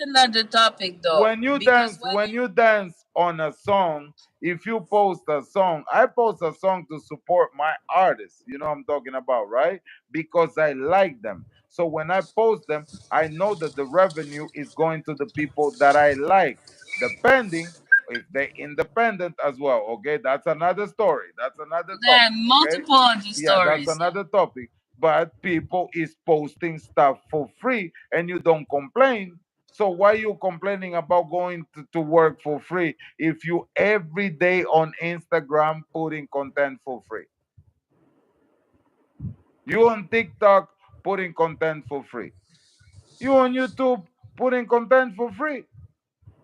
another topic though. when you Because dance when when you dance on a song, if you post a song, I post a song to support my artists, you know what I'm talking about, right? Because I like them. So when I post them, I know that the revenue is going to the people that I like, depending if they independent as well. Okay, that's another story, that's another there are topic. Okay, multiple other yeah, that's stories. another topic. But people is posting stuff for free and you don't complain. So why you complaining about going to work for free if you every day on Instagram putting content for free? You on TikTok putting content for free. You on YouTube putting content for free.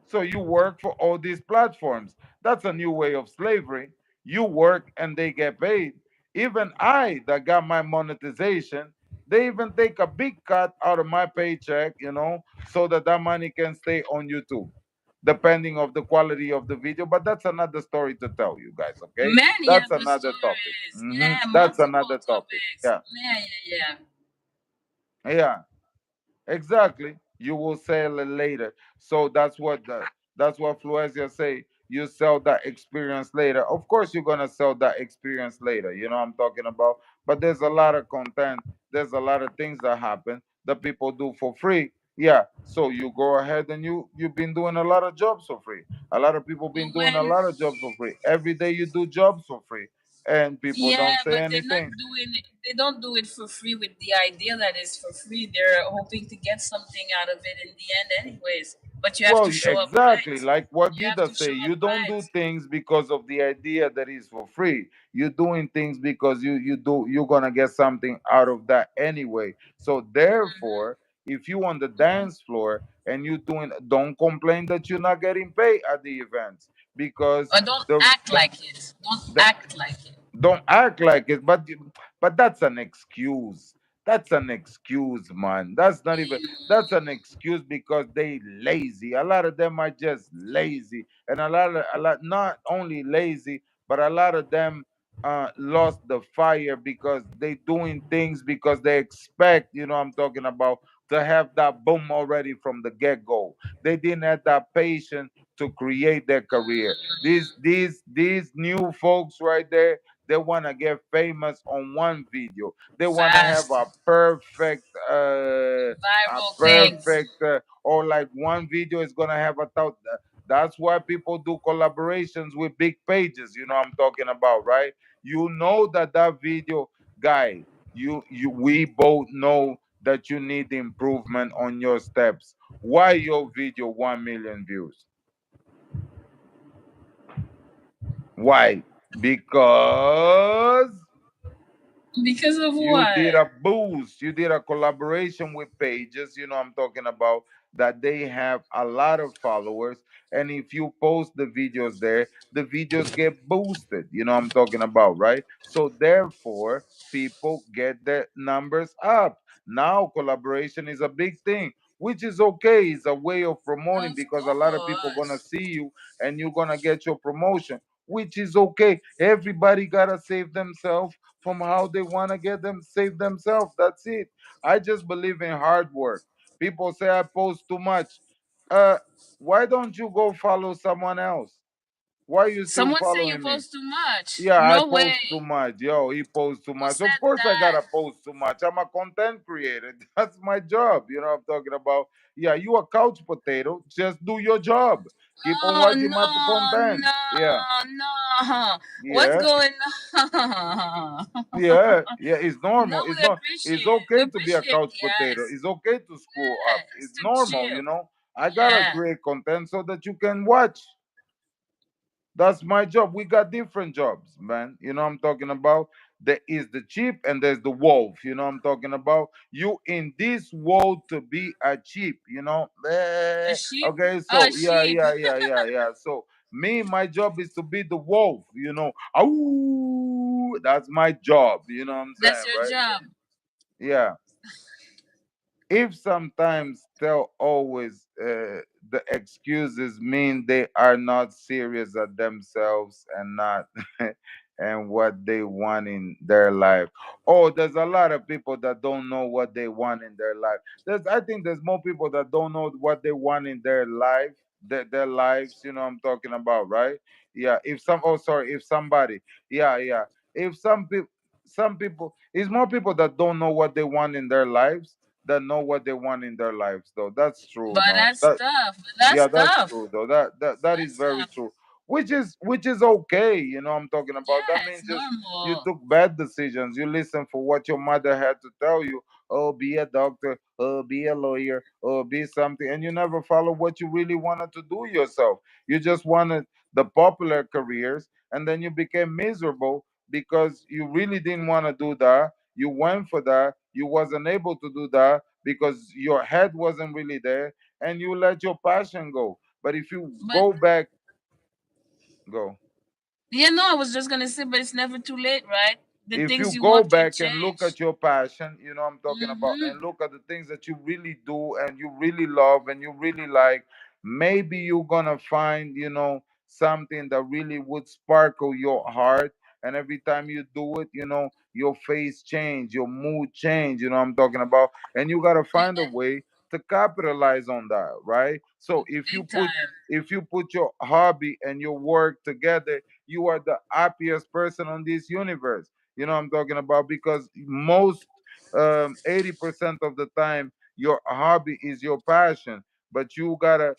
So you work for all these platforms. That's a new way of slavery. You work and they get paid. Even I, that got my monetization, they even take a big cut out of my paycheck, so that that money can stay on YouTube, depending of the quality of the video. But that's another story to tell you guys. Okay, Many that's other another topic. stories. Yeah, That's multiple another topic. topics. Yeah, Yeah, yeah, yeah. Exactly. You will sell it later. So that's what Fluesia say. You sell that experience later. Of course, you're gonna sell that experience later. You know what I'm talking about. But there's a lot of content. There's a lot of things that happen that people do for free. Yeah. So you go ahead and you've been doing a lot of jobs for free. A lot of people yeah. been doing a lot of jobs for free. Every day you do jobs for free, and people Yeah, don't say but they're not anything. doing it. They don't do it for free with the idea that it's for free. They're hoping to get something out of it in the end, anyways. But you have Well, to show up exactly right. like what You have Gita to say. show You up don't right. do things because of the idea that is for free. You're doing things because you're gonna get something out of that anyway. So therefore, if you on the dance floor and you doing, don't complain that you're not getting paid at the events, because Or don't the act the like it. Don't the act like it. Don't act like it, but that's an excuse. That's an excuse, man. That's not even, that's an excuse because they lazy. A lot of them are just lazy, and a lot not only lazy, but a lot of them lost the fire because they doing things because they expect, I'm talking about, to have that boom already from the get-go. They didn't have that patience to create their career. These new folks right there, they want to get famous on one video. They want to have Fast. a Viral things. perfect, or like one video is gonna have a thousand. That's why people do collaborations with big pages. I'm talking about, right? You know that video, guy. We both know that you need improvement on your steps. Why your video 1 million views? Why? Because Because of you what? did a boost, you did a collaboration with pages, I'm talking about, that they have a lot of followers. And if you post the videos there, the videos get boosted, I'm talking about, right? So therefore, people get their numbers up. Now collaboration is a big thing, which is okay. It's a way of promoting Of because a lot of people gonna course. see you and you're gonna get your promotion, which is okay. Everybody gotta save themselves from how they want to get them save themselves. That's it. I just believe in hard work. People say I post too much. Uh, why don't you go follow someone else? Why are you still Someone say you following me? post too much. Yeah, I No way. post too much. Yo, he posts too Who much. Of said course, I that? gotta post too much. I'm a content creator. That's my job. You know what I'm talking about? Yeah, you a couch potato. Just do your job. Keep on Oh watching my no, content. Yeah, no, no. What's yeah. going on? Yeah, it's No, normal. we It's appreciate it. We okay to be a appreciate, couch potato. yes. It's okay to screw up. Yes, It's to normal, chill. I gotta Yeah. create content so that you can watch. That's my job. We got different jobs, man. I'm talking about? There is the sheep and there's the wolf. I'm talking about? You in this world to be a sheep, A sheep? Okay, A so yeah, sheep. yeah, yeah, yeah, yeah. So me, my job is to be the wolf. Ooh, that's my job. You know what I'm That's saying, your right? job. Yeah. If sometimes they'll always the excuses mean they are not serious at themselves and not and what they want in their life. Oh, there's a lot of people that don't know what they want in their life. I think there's more people that don't know what they want in their life, their lives, I'm talking about, right? Yeah, if some oh sorry, if somebody, yeah, yeah. If some people, it's more people that don't know what they want in their lives that know what they want in their lives, though. That's true. But No, that's tough. That's yeah, that's tough. true though. That is That's very tough. true. Which is okay. I'm talking about. That Yeah, it's means just you normal. took bad decisions. You listen for what your mother had to tell you. Oh, be a doctor. Oh, be a lawyer. Oh, be something, and you never follow what you really wanted to do yourself. You just wanted the popular careers, and then you became miserable because you really didn't want to do that. You went for that. You wasn't able to do that because your head wasn't really there, and you let your passion go. But if you But go back, go. yeah, no, I was just gonna say, but it's never too late, right? The If you things you go want can back and look change. at your passion, I'm talking about, Mm-hmm. and look at the things that you really do and you really love and you really like, maybe you're gonna find, something that really would sparkle your heart. And every time you do it, your face change, your mood change, I'm talking about. And you gotta find a way to capitalize on that, right? So if you Big put time. if you put your hobby and your work together, you are the happiest person on this universe. I'm talking about, because most 80% of the time your hobby is your passion, but you gotta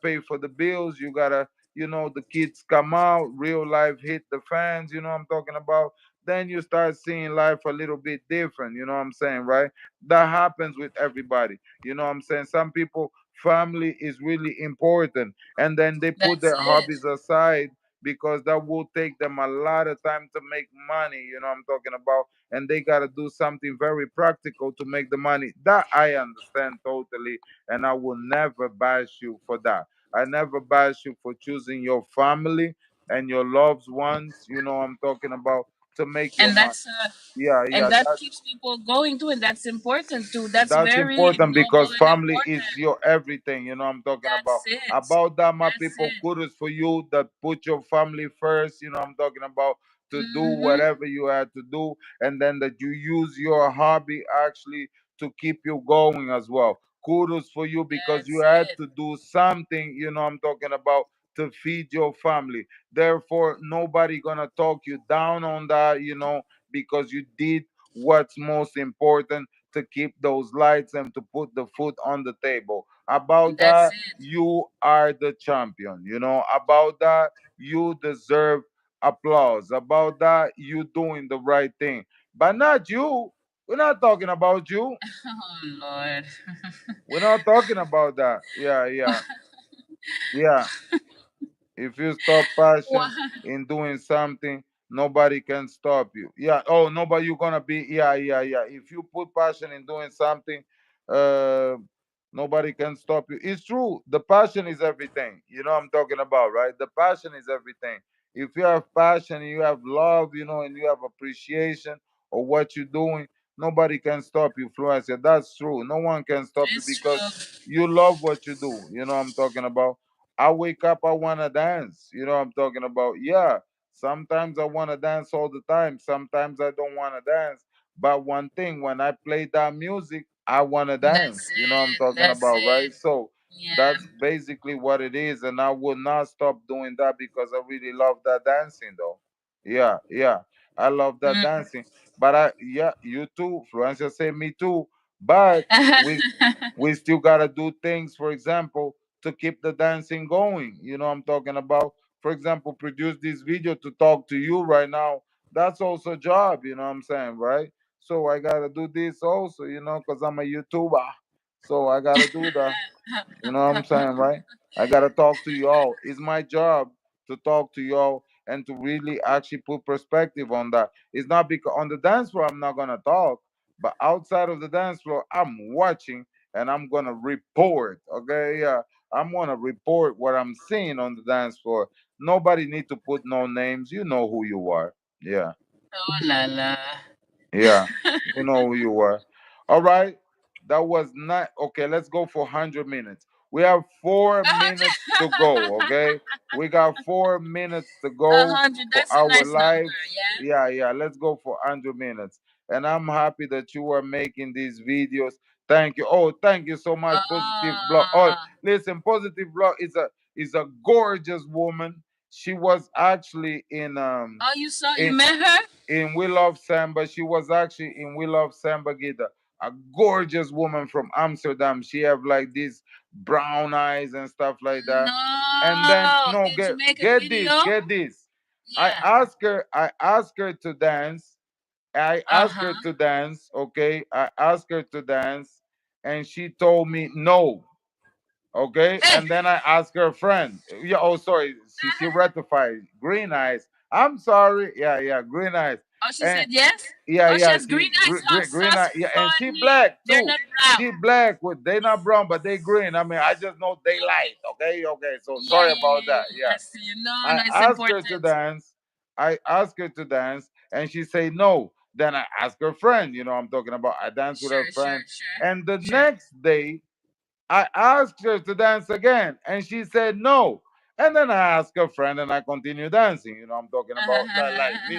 pay for the bills. You gotta, the kids come out, real life hit the fans. I'm talking about. Then you start seeing life a little bit different. You know what I'm saying, right? That happens with everybody. You know what I'm saying? Some people, family is really important, and then they put That's their it. hobbies aside because that will take them a lot of time to make money. I'm talking about, and they got to do something very practical to make the money. That I understand totally, and I will never bash you for that. I never bash you for choosing your family and your loved ones. I'm talking about, to make your And money. that's Yeah, and yeah, that keeps people going too, and that's important too. That's that's very important noble because and family is important. your everything. I'm talking That's it. about that, my That's people. it. Kudos for you that put your family first. I'm talking about to do Mm-hmm. whatever you had to do, and then that you use your hobby actually to keep you going as well. Kudos for you because you That's had it. to do something. I'm talking about to feed your family. Therefore, nobody gonna talk you down on that. Because you did what's most important to keep those lights and to put the food on the table. About That's that, it. you are the champion. About that, you deserve applause. About that, you doing the right thing. But not you. We're not talking about you. Oh Lord. We're not talking about that. Yeah, yeah, yeah. If you stop passion What? in doing something, nobody can stop you. Yeah. Oh, nobody. You're gonna be. Yeah, yeah, yeah. If you put passion in doing something, uh, nobody can stop you. It's true. The passion is everything. I'm talking about, right? The passion is everything. If you have passion, you have love, and you have appreciation of what you're doing, nobody can stop you, Fluencia. That's true. No one can stop you It's because true. you love what you do. I'm talking about. I wake up, I want to dance. What I'm talking about? Yeah. Sometimes I want to dance all the time. Sometimes I don't want to dance. But one thing, when I play that music, I want to That's dance. What I'm it. talking That's about, right? it. So Yeah. that's basically what it is. And I will not stop doing that because I really love that dancing, though. Yeah, yeah. I love that Mm. dancing. But yeah, you too. Florencia say me too. But we still gotta do things, for example, to keep the dancing going. I'm talking about, for example, produce this video to talk to you right now. That's also a job, what I'm saying, right? So I gotta do this also, because I'm a YouTuber. So I gotta do that. You know what I'm saying, right? I gotta talk to y'all. It's my job to talk to y'all and to really actually put perspective on that. It's not because on the dance floor I'm not gonna talk, but outside of the dance floor I'm watching and I'm gonna report. Okay, yeah, I'm gonna report what I'm seeing on the dance floor. Nobody need to put no names. You know who you are. Yeah. Oh la la. Yeah, you know who you were. All right, that was not okay. Let's go for 100 minutes. We have 4 minutes to go. Okay, we got 4 minutes to A go hundred. for That's a our nice number. live. Yeah. Yeah, yeah. Let's go for 100 minutes. And I'm happy that you are making these videos. Thank you. Oh, thank you so much, Positive Blog. Oh, Ah. listen, Positive Blog is a gorgeous woman. She was actually Oh, you saw? You in met her? in We Love Samba. She was actually in We Love Samba Guida. A gorgeous woman from Amsterdam. She have like these brown eyes and stuff like that. And then No. no, Did you get make a get this, video? get this. Yeah. I asked her to dance. I Uh asked her huh. to dance, okay? I asked her to dance, and she told me no. Okay, Eh. and then I asked her friend. Yeah, oh sorry, she rectified. Green eyes. I'm sorry. Yeah, yeah, green eyes. Oh, she And said yes. yeah, Oh, she yeah, has green eyes. Oh, green sauce eye. Yeah, and she funny. black They're too. not brown. She black with they not brown, but they green. I mean, I just know they light. Okay, okay. So Yeah, sorry yeah, about yeah, that. yeah, yeah. Yeah, I see. No, I no, it's asked her to important. dance. I asked her to dance, and she said no. Then I asked her friend. I'm talking about. I danced with her Sure, friend, sure, sure, and the sure. next day I asked her to dance again, and she said no. And then I asked her friend, and I continued dancing. I'm talking about like me.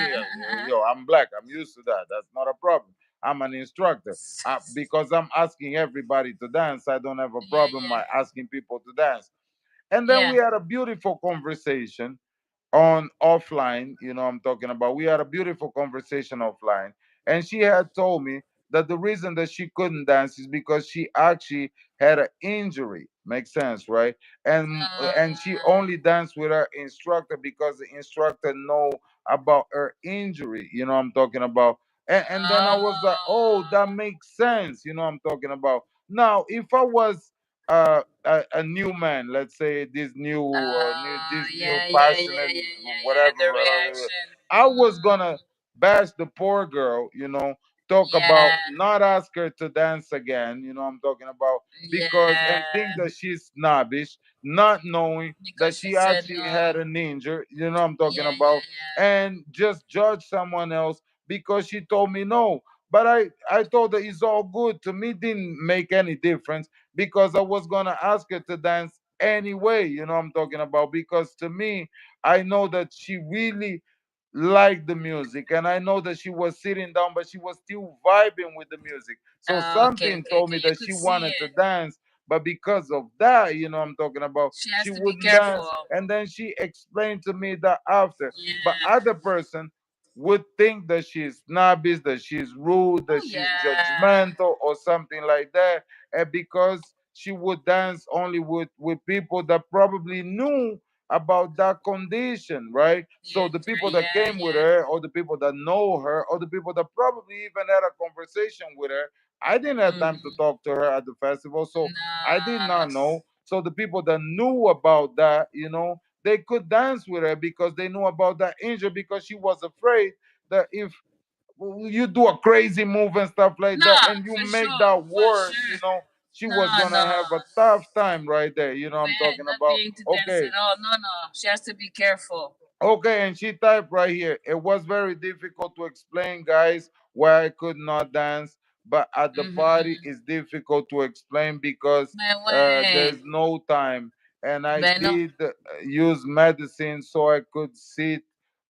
I'm black. I'm used to that. That's not a problem. I'm an instructor. Because I'm asking everybody to dance, I don't have a Yeah, problem yeah, by asking people to dance. And then yeah. we had a beautiful conversation on offline. I'm talking about. We had a beautiful conversation offline, and she had told me that the reason that she couldn't dance is because she actually had an injury. Makes sense, right? And she only danced with her instructor because the instructor know about her injury. I'm talking about. And then I was like, oh, that makes sense. I'm talking about. Now, if I was a new man, let's say this new yeah, yeah, yeah, passionate yeah, yeah, yeah. whatever, The reaction. I was gonna bash the poor girl, talk about Yeah, not ask her to dance again, I'm talking about, because and think yeah. that she's snobbish, not knowing Because that she she said actually no. had an injury, you know what I'm talking Yeah, yeah, about, and just judge someone else because she told me no. But I told her it's all good. To me, didn't make any difference because I was gonna ask her to dance anyway, you know what I'm talking about, because to me, I know that she really liked the music, and I know that she was sitting down but she was still vibing with the music, so yeah. Okay, something okay, told okay. me You that she could see wanted to it. dance, but because of that, you know what I'm talking about, She she has to be wouldn't dance. careful. And then she explained to me that after, but Yeah. other person would think that she's snobbish, that she's rude, Oh that she's yeah. judgmental or something like that, and because she would dance only with people that probably knew about that condition, right? So the people Yeah, that came with yeah. her, or the people that know her, or the people that probably even had a conversation with her, I didn't have time to Mm-hmm. talk to her at the festival, so I did Nah. not know. So the people that knew about that, they could dance with her because they knew about that injury, because she was afraid that if you do a crazy move and stuff like that Nah, and you for make sure, that for worse, sure. she was No, gonna no. have a tough time right there, I'm Man, talking not about. being to dance Okay. at all. No, no. She has to be careful. Okay, and she typed right here. It was very difficult to explain, guys, why I could not dance, but at the party Mm-hmm. it's difficult to explain because Man, way. there's no time. And I Man, no. did use medicine so I could sit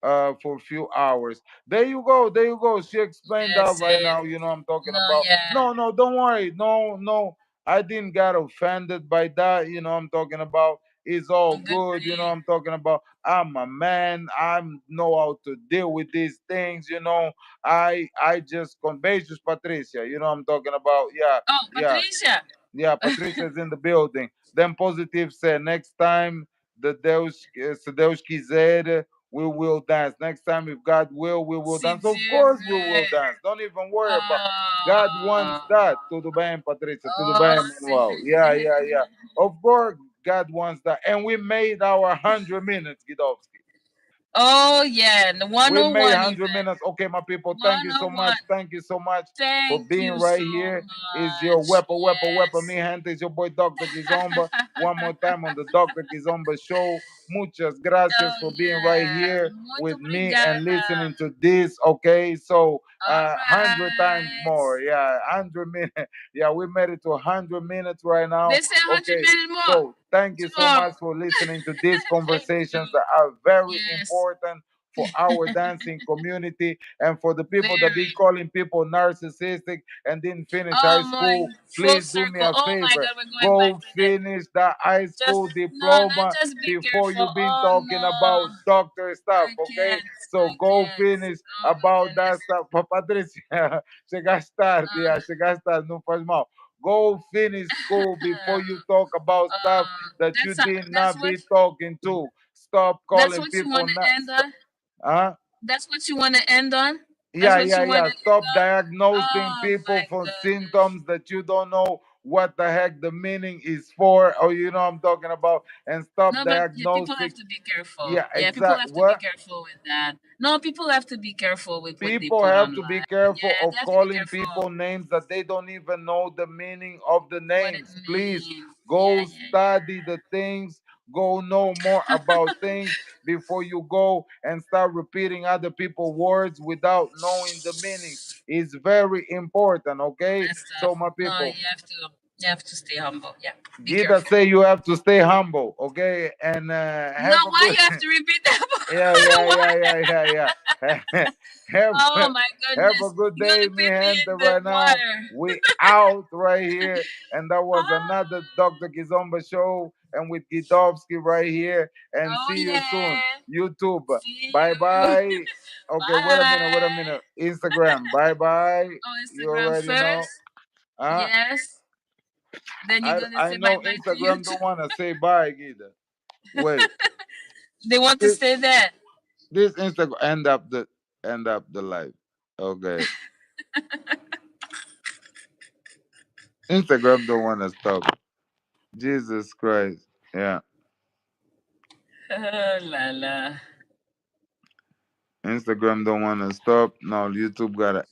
for a few hours. There you go, there you go. She explained that Yes, right it. now. You know what I'm talking No, about. yeah. No, no, don't worry. No, no, I didn't get offended by that. You know what I'm talking about. It's all Good for good. You know what you. I'm talking about. I'm a man. I know how to deal with these things. I just conversas Patricia. You know what I'm talking about. Yeah, Oh, yeah, Patricia. yeah. Patricia's in the building. Then positive said next time the Deus, se Deus quiser, we will dance. Next time, if God will, we will Se dance. Of course, we will tiver. dance. Don't even worry about. God wants Oh. that. Tudo bem, Patricia. Tudo Oh, bem, see. Manuel. Yeah, yeah, yeah. Of course, God wants that. And we made our 100 minutes, Gidovsky. Oh, yeah. The We made 101 100 even. minutes. Okay, my people, thank you so much. 101. Thank you so much for Thank being you right so here. Is your much. weapon, Yes. mi gente. It's your boy, Dr. Kizomba. One more time on the Dr. Kizomba show. Muchas gracias Oh, for being right yeah. here Muito with me and obrigada. listening to this. Okay, so All 100 times right. more. Yeah, 100 minutes. Yeah, we made it to 100 minutes right now. They say 100 Okay, minutes more so thank you so tomorrow. much for listening to these Thank conversations you. that are very Yes. important for our dancing community, and for the people that be Very. calling people narcissistic and didn't finish high Oh my, school. full Please do me circle. a Oh my favor. God, we're going back Go to that. finish that high Just school no, not diploma just be before careful. you been Oh talking about no, doctor stuff, I okay? can't. So I go can't. finish Oh my about that goodness. stuff. Patricia, chegaste tarde, yeah, chegaste tarde, não faz mal. Go finish school before you talk about stuff that you did That's not what be talking to. Stop that's calling what you people want to not. end on. Huh? That's what you want to end on. That's Yeah, what yeah, you want yeah. to leave Stop on. diagnosing Oh people my for goodness. symptoms that you don't know what the heck the meaning is for, or you know what I'm talking about, and stop No, but yeah, people have diagnosing. to be careful. Yeah, Yeah, people exact. have to be What? careful with that. No, people have to be careful with what they People put have to be online. careful Yeah, they of have to be calling careful people names that they don't even know the meaning of the what it names. Please means. Yeah, go study the things, go know more yeah, about yeah. things before you go and start repeating other people's words without knowing the meanings. It's very important, okay? And So, stuff. my No, people, you have to stay humble. Yeah, be Gita careful. say you have to stay humble, okay? And No, have a why good. you have to repeat that? Yeah, yeah, Why? yeah, yeah, yeah, yeah. have Oh my have a goodness! good You're day, gonna mi put me gente. in the Right now, water. we out right here, and that was Ah, another Dr. Kizomba show, and with Gidovsky right here. And oh see you soon, yeah. YouTube. See Bye you. bye. Okay, wait a minute, wait a Bye. minute. Instagram. Bye bye. Oh, You Instagram already know. first. Huh? Yes. Then you're gonna I say bye know bye to Instagram YouTube. don't wanna say bye, Gida. Wait. They want to This, stay there. this Instagram end up the live. Okay. Instagram don't want to stop. Jesus Christ. Yeah. Oh la la. Instagram don't want to stop. Now YouTube got to